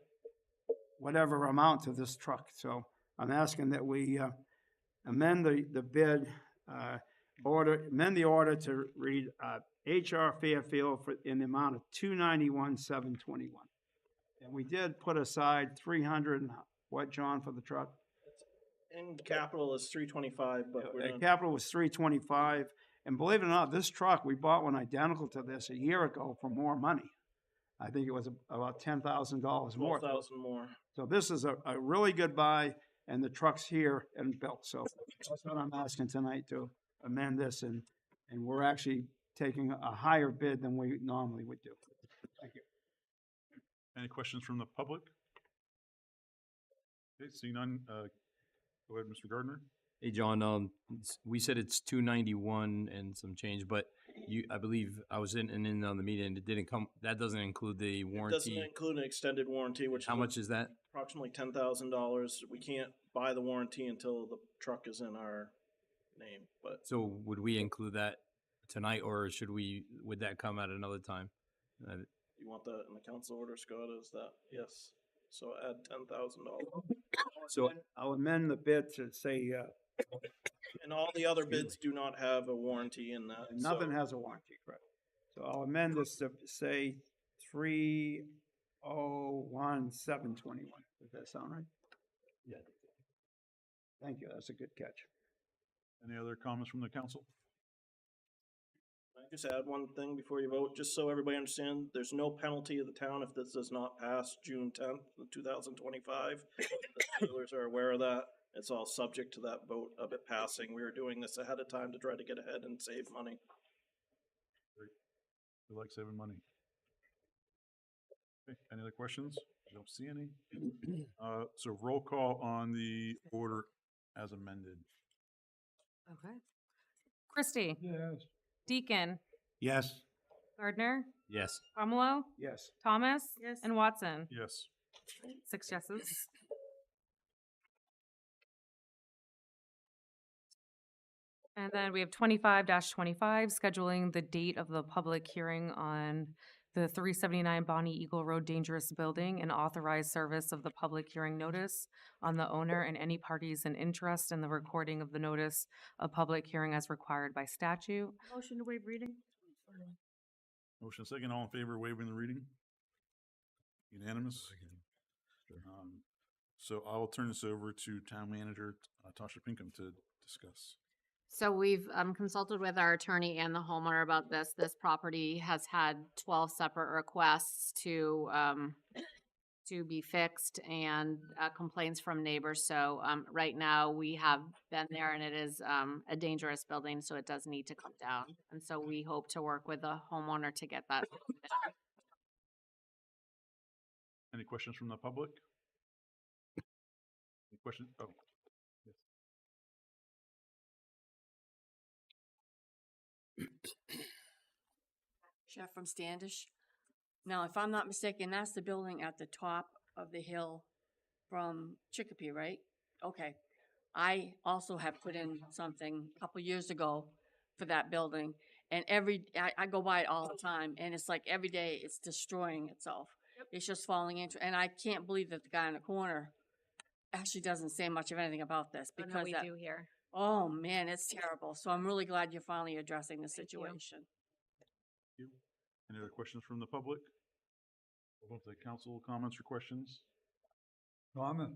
whatever amount to this truck. So I'm asking that we amend the bid, amend the order to read H.R. Fairfield in the amount of $291,721. And we did put aside 300, what, John, for the truck? In capital is 325, but we're not. Capital was 325, and believe it or not, this truck, we bought one identical to this a year ago for more money. I think it was about $10,000 more. 12,000 more. So this is a really good buy, and the truck's here and built. So that's what I'm asking tonight, to amend this, and we're actually taking a higher bid than we normally would do. Thank you. Any questions from the public? Okay, seeing none, go ahead, Mr. Gardner. Hey, John, we said it's 291 and some change, but I believe I was in on the meeting and it didn't come, that doesn't include the warranty. It doesn't include an extended warranty, which How much is that? Approximately $10,000. We can't buy the warranty until the truck is in our name, but. So would we include that tonight, or would that come at another time? You want that in the council order, Scott, is that? Yes. So add $10,000. So I'll amend the bid to say, and all the other bids do not have a warranty in that. nothing has a warranty, correct? So I'll amend this to say 301,721. Does that sound right? Yeah. Thank you. That's a good catch. Any other comments from the council? I just add one thing before you vote, just so everybody understands, there's no penalty of the town if this does not pass June 10th, 2025. The dealers are aware of that. It's all subject to that vote of it passing. We were doing this ahead of time to try to get ahead and save money. Great. We like saving money. Okay, any other questions? I don't see any. So roll call on the order as amended. Okay. Christie. Yes. Deacon. Yes. Gardner, Yes. Pomelo, Yes. Thomas, Yes. and Watson. Yes. 6 yeses. And then we have 25-25, scheduling the date of the public hearing on the 379 Bonnie Eagle Road dangerous building and authorized service of the public hearing notice on the owner and any parties in interest in the recording of the notice of public hearing as required by statute. Motion to waive reading? Motion second, all in favor of waiving the reading? Unanimous? So I'll turn this over to Town Manager Tasha Pinkham to discuss. So we've consulted with our attorney and the homeowner about this. This property has had 12 separate requests to be fixed and complaints from neighbors. So right now we have been there and it is a dangerous building, so it does need to come down. And so we hope to work with the homeowner to get that. Any questions from the public? Any questions? Oh, yes. Chef from Standish. Now, if I'm not mistaken, that's the building at the top of the hill from Chicopee, right? Okay. I also have put in something a couple years ago for that building, and I go by it all the time, and it's like every day it's destroying itself. It's just falling into, and I can't believe that the guy in the corner actually doesn't say much of anything about this But because no, we do here. oh man, it's terrible. So I'm really glad you're finally addressing the Thank you. situation. Any other questions from the public? Open up the council comments or questions? Comment?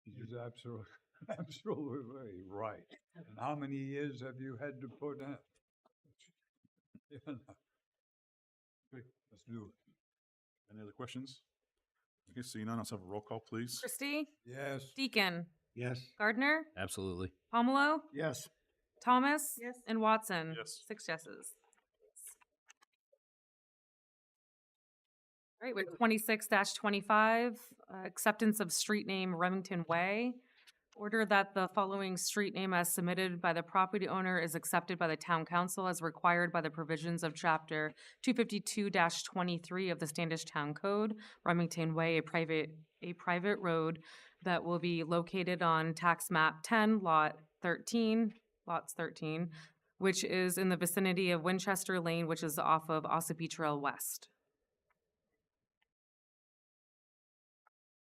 He's absolutely, absolutely right. And how many years have you had to put in? You know. Okay, let's do it. Any other questions? Okay, seeing none, let's have a roll call, please. Christie, Yes. Deacon, Yes. Gardner, Absolutely. Pomelo, Yes. Thomas, Yes. and Watson. Yes. 6 yeses. All right, with 26-25, acceptance of street name Remington Way. Order that the following street name as submitted by the property owner is accepted by the town council as required by the provisions of chapter 252-23 of the Standish Town Code. Remington Way, a private road that will be located on tax map 10, lots 13, which is in the vicinity of Winchester Lane, which is off of Ossipee Trail West.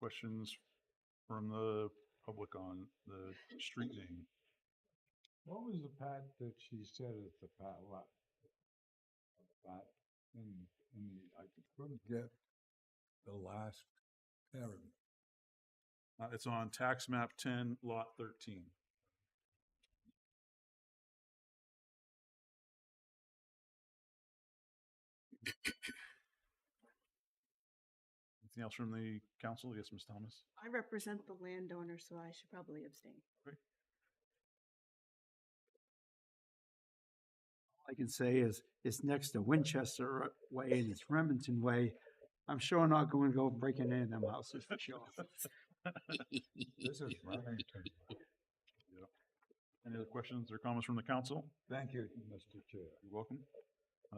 Questions from the public on the street name? What was the pat that she said at the pat lot? Pat, I couldn't get the last paragraph. It's on tax map 10, lot 13. Anything else from the council? Yes, Ms. Thomas. I represent the landowner, so I should probably abstain. All I can say is it's next to Winchester Way and it's Remington Way. I'm sure not going to go breaking any of them houses for sure. This is Remington. Yep. Any other questions or comments from the council? Thank you, Mr. Chair. You're welcome.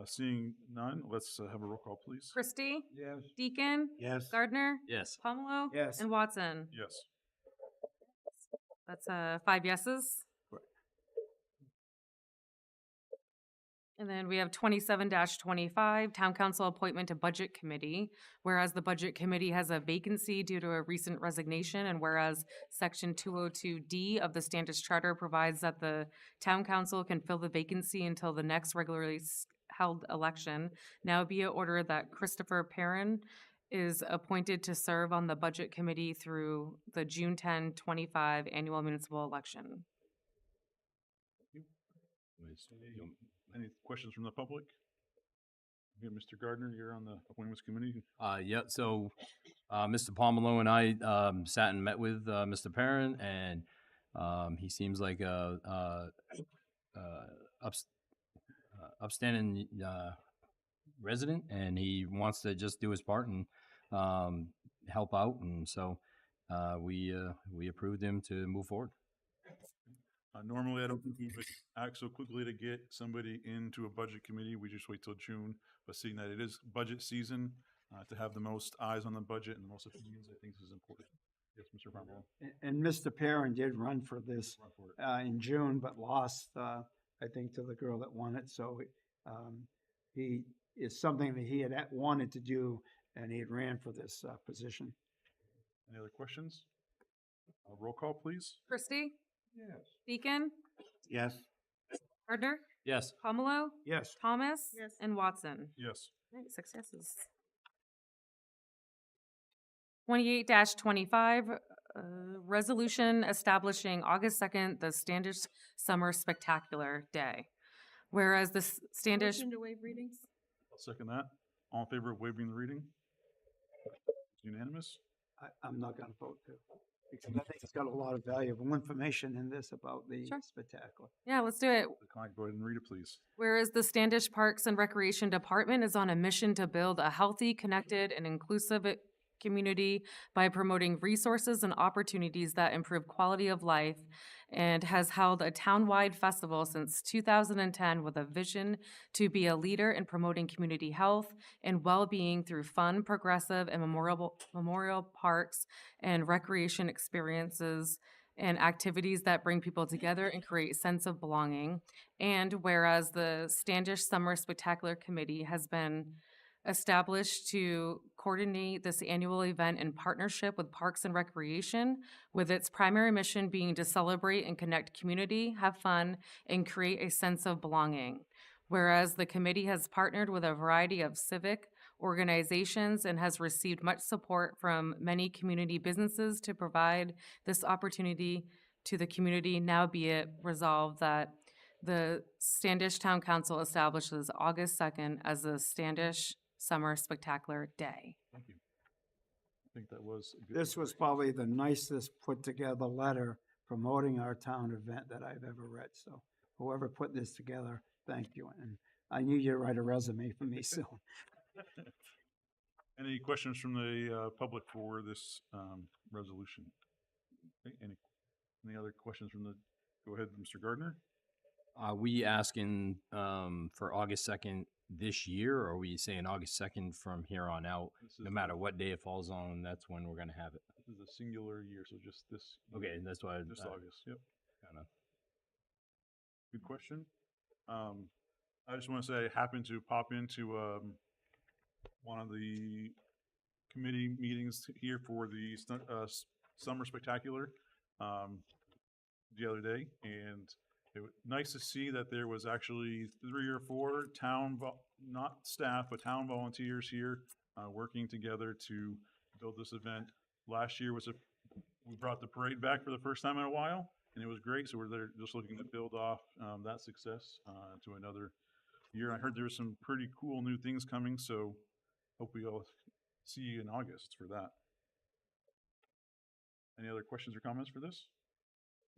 Seeing none, let's have a roll call, please. Christie, Yes. Deacon, Yes. Gardner, Yes. Pomelo, Yes. and Watson. Yes. That's 5 yeses. And then we have 27-25, Town Council appointment to Budget Committee. Whereas the Budget Committee has a vacancy due to a recent resignation, and whereas Section 202D of the Standish Charter provides that the Town Council can fill the vacancy until the next regularly held election, now be it ordered that Christopher Perrin is appointed to serve on the Budget Committee through the June 10, 25 annual municipal election. Any questions from the public? Okay, Mr. Gardner, you're on the appointments committee. Yeah, so Mr. Pomelo and I sat and met with Mr. Perrin, and he seems like a upstanding resident, and he wants to just do his part and help out, and so we approved him to move forward. Normally, I don't think we would act so quickly to get somebody into a budget committee. We just wait till June. But seeing that it is budget season, to have the most eyes on the budget and the most opinions, I think is important. Yes, Mr. Farnwell. And Mr. Perrin did run for this in June, but lost, I think, to the girl that won it. So he is something that he had wanted to do, and he had ran for this position. Any other questions? Roll call, please. Christie? Yes. Deacon? Yes. Gardner? Yes. Pomelo? Yes. Thomas? Yes. And Watson? Yes. All right, 6 yeses. 28-25, resolution establishing August 2nd, the Standish Summer Spectacular Day. Whereas the Standish, Motion to waive readings? I'll second that. All in favor of waiving the reading? Unanimous? I'm not going to vote to, because I think it's got a lot of valuable information in this about the spectacular. yeah, let's do it. Clyde, go ahead and read it, please. Whereas the Standish Parks and Recreation Department is on a mission to build a healthy, connected, and inclusive community by promoting resources and opportunities that improve quality of life, and has held a town-wide festival since 2010 with a vision to be a leader in promoting community health and well-being through fun, progressive, and memorial parks and recreation experiences and activities that bring people together and create a sense of belonging. And whereas the Standish Summer Spectacular Committee has been established to coordinate this annual event in partnership with Parks and Recreation, with its primary mission being to celebrate and connect community, have fun, and create a sense of belonging. Whereas the committee has partnered with a variety of civic organizations and has received much support from many community businesses to provide this opportunity to the community, now be it resolved that the Standish Town Council establishes August 2nd as the Standish Summer Spectacular Day. Thank you. I think that was a good. This was probably the nicest put together letter promoting our town event that I've ever read. So whoever put this together, thank you. And I knew you'd write a resume for me soon. Any questions from the public for this resolution? Okay, any other questions from the, go ahead, Mr. Gardner. Are we asking for August 2nd this year, or are we saying August 2nd from here on out? No matter what day it falls on, that's when we're going to have it. This is a singular year, so just this. Okay, that's why. Just August, yep. Kind of. Good question. I just want to say I happened to pop into one of the committee meetings here for the Summer Spectacular the other day, and it was nice to see that there was actually 3 or 4 not staff, but town volunteers here working together to build this event. Last year we brought the parade back for the first time in a while, and it was great. So we're there just looking to build off that success to another year. I heard there were some pretty cool new things coming, so hope we all see you in August for that. Any other questions or comments for this?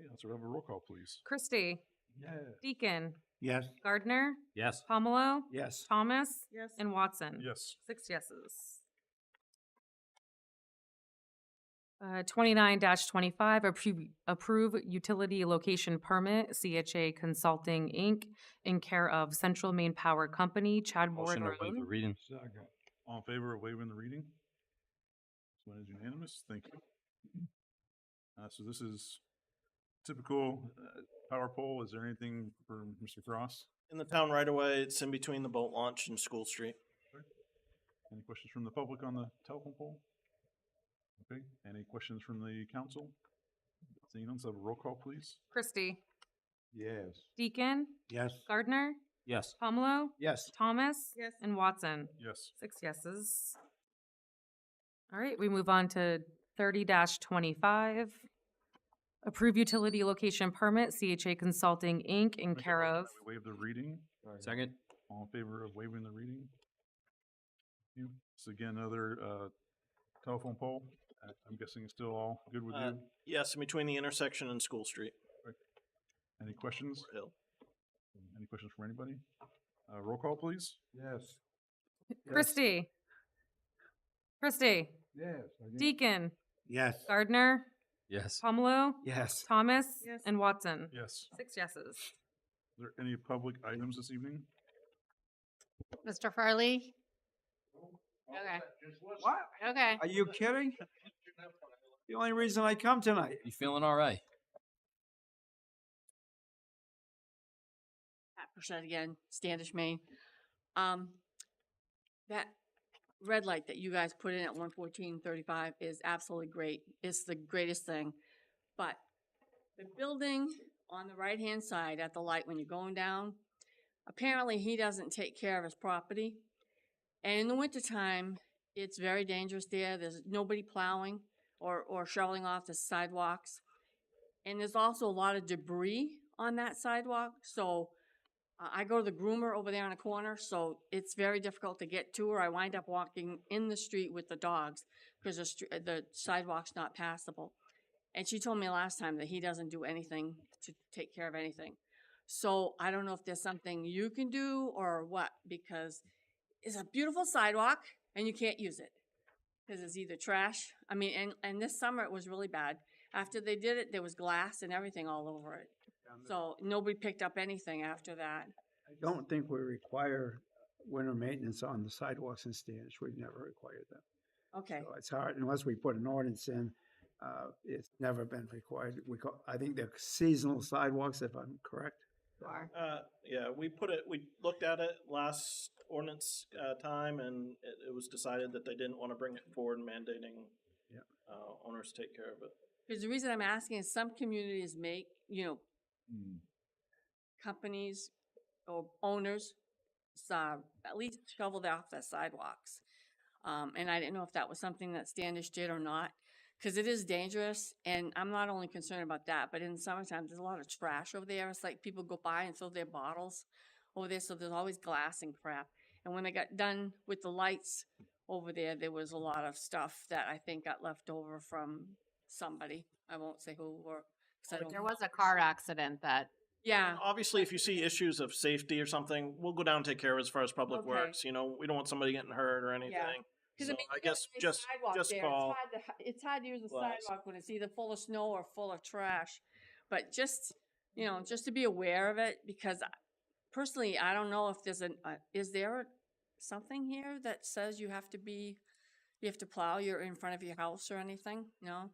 Yeah, let's have a roll call, please. Christie? Yes. Deacon? Yes. Gardner? Yes. Pomelo? Yes. Thomas? Yes. And Watson? Yes. 6 yeses. 29-25, approve utility location permit, CHA Consulting, Inc., in care of Central Maine Power Company, Chad Ward Motion to waive the Road. reading. Second. All in favor of waiving the reading? This one is unanimous. Thank you. So this is typical power pole. Is there anything for Mr. Cross? In the town right away, it's in between the boat launch and School Street. Any questions from the public on the telephone pole? Okay. Any questions from the council? Seeing none, let's have a roll call, please. Christie? Yes. Deacon? Yes. Gardner? Yes. Pomelo? Yes. Thomas? Yes. And Watson? Yes. 6 yeses. All right, we move on to 30-25. Approve utility location permit, CHA Consulting, Inc., in care of. We waive the reading. Second. All in favor of waiving the reading? Thank you. So again, another telephone pole. I'm guessing it's still all good with you? Yes, in between the intersection and School Street. Any questions? Hill. Any questions from anybody? Roll call, please. Yes. Christie? Christie? Yes. I did. Deacon? Yes. Gardner? Yes. Pomelo, Yes. Thomas, Yes. and Watson. Yes. 6 yeses. Is there any public items this evening? Mr. Farley? Okay. What? Okay. Are you kidding? The only reason I come tonight. You feeling all right? Percent again, Standish, Maine. That red light that you guys put in at 114.35 is absolutely great. It's the greatest thing. But the building on the right-hand side at the light when you're going down, apparently he doesn't take care of his property. And in the wintertime, it's very dangerous there. There's nobody plowing or shoveling off the sidewalks. And there's also a lot of debris on that sidewalk. So I go to the groomer over there on the corner, so it's very difficult to get to her. I wind up walking in the street with the dogs because the sidewalk's not passable. And she told me last time that he doesn't do anything to take care of anything. So I don't know if there's something you can do or what, because it's a beautiful sidewalk and you can't use it because it's either trash. I mean, and this summer it was really bad. After they did it, there was glass and everything all over it. So nobody picked up anything after that. I don't think we require winter maintenance on the sidewalks in Standish. We've never required that. Okay. So it's hard, unless we put an ordinance in, it's never been required. I think they're seasonal sidewalks, if I'm correct. Yeah, we looked at it last ordinance time, and it was decided that they didn't want to bring it forward mandating owners take care of it. Because the reason I'm asking is some communities make, companies or owners at least shovel off their sidewalks. And I didn't know if that was something that Standish did or not, because it is dangerous. And I'm not only concerned about that, but in the summertime, there's a lot of trash over there. It's like people go by and throw their bottles over there, so there's always glass and crap. And when they got done with the lights over there, there was a lot of stuff that I think got left over from somebody. I won't say who or. There was a car accident that. Yeah. Obviously, if you see issues of safety or something, we'll go down and take care of it as far as public Okay. works. We don't want somebody getting hurt or anything. Because So I guess just call. It's hard to use the glass. sidewalk when it's either full of snow or full of trash. But just to be aware of it, because personally, I don't know if there's is there something here that says you have to plow in front of your house or anything? No?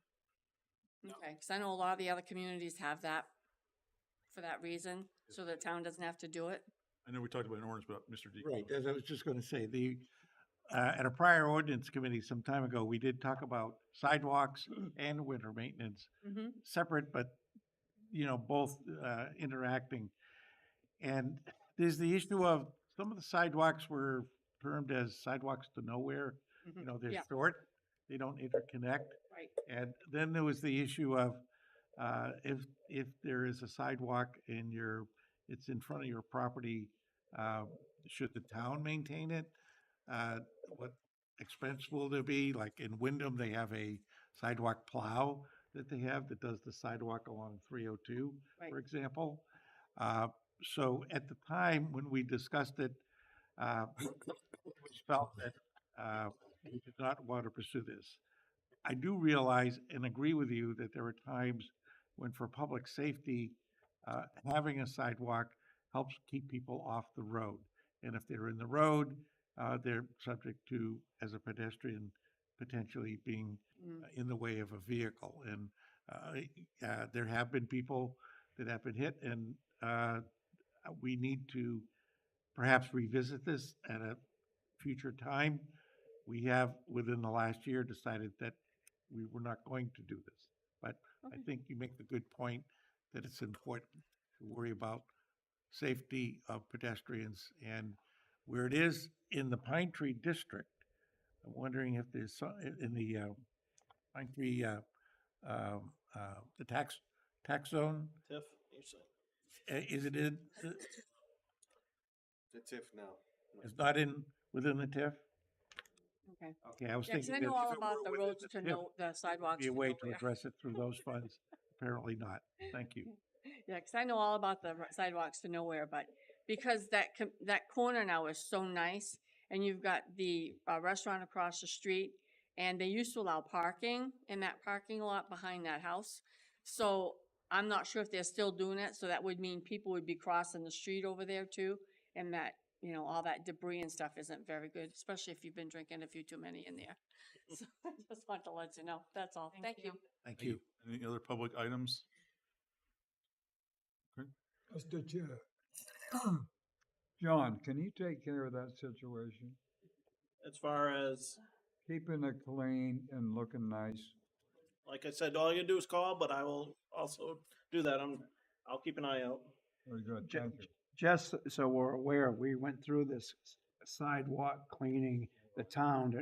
Okay, because I know a lot of the other communities have that for that reason, so the town doesn't have to do it. I know we talked about an ordinance, but Mr. D. Right, as I was just going to say, at a prior ordinance committee some time ago, we did talk about sidewalks and winter maintenance, Mhm. separate, but, both interacting. And there's the issue of some of the sidewalks were termed as sidewalks to nowhere. Mhm. They're Yeah. short, they don't interconnect. Right. And then there was the issue of if there is a sidewalk and it's in front of your property, should the town maintain it? What expense will there be? Like in Wyndham, they have a sidewalk plow that they have that does the sidewalk along 302, Right. for example. So at the time when we discussed it, it was felt that we did not want to pursue this. I do realize and agree with you that there are times when for public safety, having a sidewalk helps keep people off the road. And if they're in the road, they're subject to, as a pedestrian, potentially being in the way of a vehicle. And there have been people that have been hit, and we need to perhaps revisit this at a future time. We have, within the last year, decided that we were not going to do this. But I think you make the good point that it's important to worry about safety of pedestrians. And where it is in the Pine Tree District, I'm wondering if there's in the Pine Tree, the tax zone, TIF, you say. is it in, The TIF now. it's not within the TIF? Okay. Okay, I was Yeah, 'cause thinking I know that all if it about were the within roads the to TIF, know, the sidewalks. be a to way to nowhere. address it through those funds. Apparently not. Thank you. Yeah, because I know all about the sidewalks to nowhere, but because that corner now is so nice, and you've got the restaurant across the street, And they used to allow parking in that parking lot behind that house. So I'm not sure if they're still doing it, so that would mean people would be crossing the street over there too. And that, you know, all that debris and stuff isn't very good, especially if you've been drinking a few too many in there. So I just wanted to let you know, that's all. Thank you. Thank you. Any other public items? Okay. Mr. Chair. John, can you take care of that situation? As far as, Keeping it clean and looking nice. like I said, all you do is call, but I will also do that. I'll keep an eye out. Very good, Ju- thank you. Just so we're aware, we went through this sidewalk cleaning the town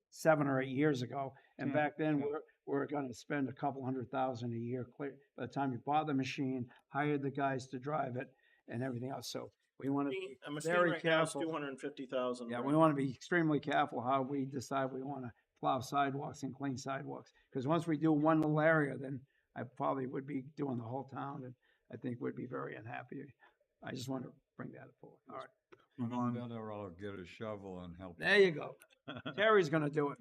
7 or 8 years ago. And Yeah, back then, yeah. we're gonna spend a couple $100,000 a year clear. By the time you bought the machine, hired the guys to drive it and everything else. So we want to be A machine very right now is careful. 250,000. Yeah, we want to be extremely careful how we decide we want to plow sidewalks and clean sidewalks. Because once we do one little area, then I probably would be doing the whole town, and I think we'd be very unhappy. I just want to bring that forward. All right, Move on. Better I'll get a shovel and help. there you go. Terry's gonna do it.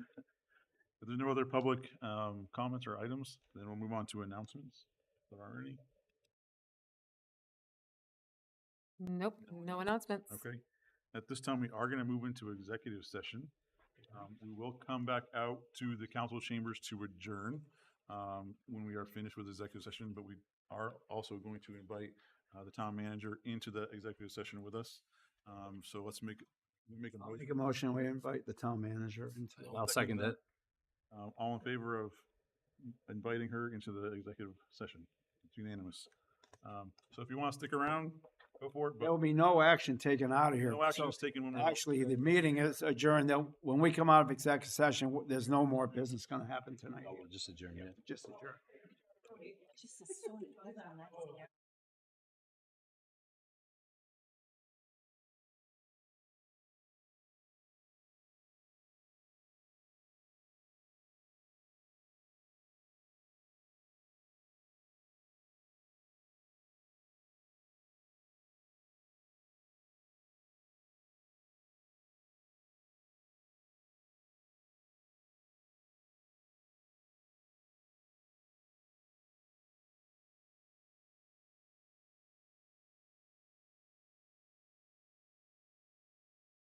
If there's no other public comments or items, then we'll move on to announcements. If there are any. Nope, no announcements. Okay. At this time, we are going to move into executive session. We will come back out to the council chambers to adjourn when we are finished with executive session, but we are also going to invite the town manager into the executive session with us. So let's make a I'll motion. make a motion, we invite the town manager into. I'll second that. All in favor of inviting her into the executive session? It's unanimous. So if you want to stick around, go for it. There But will be no action taken out of here. no action So is taken when we're actually, the meeting is adjourned. When we come out of executive session, there's no more business gonna happen tonight. Just adjourn, yeah. Just adjourn. Just as soon as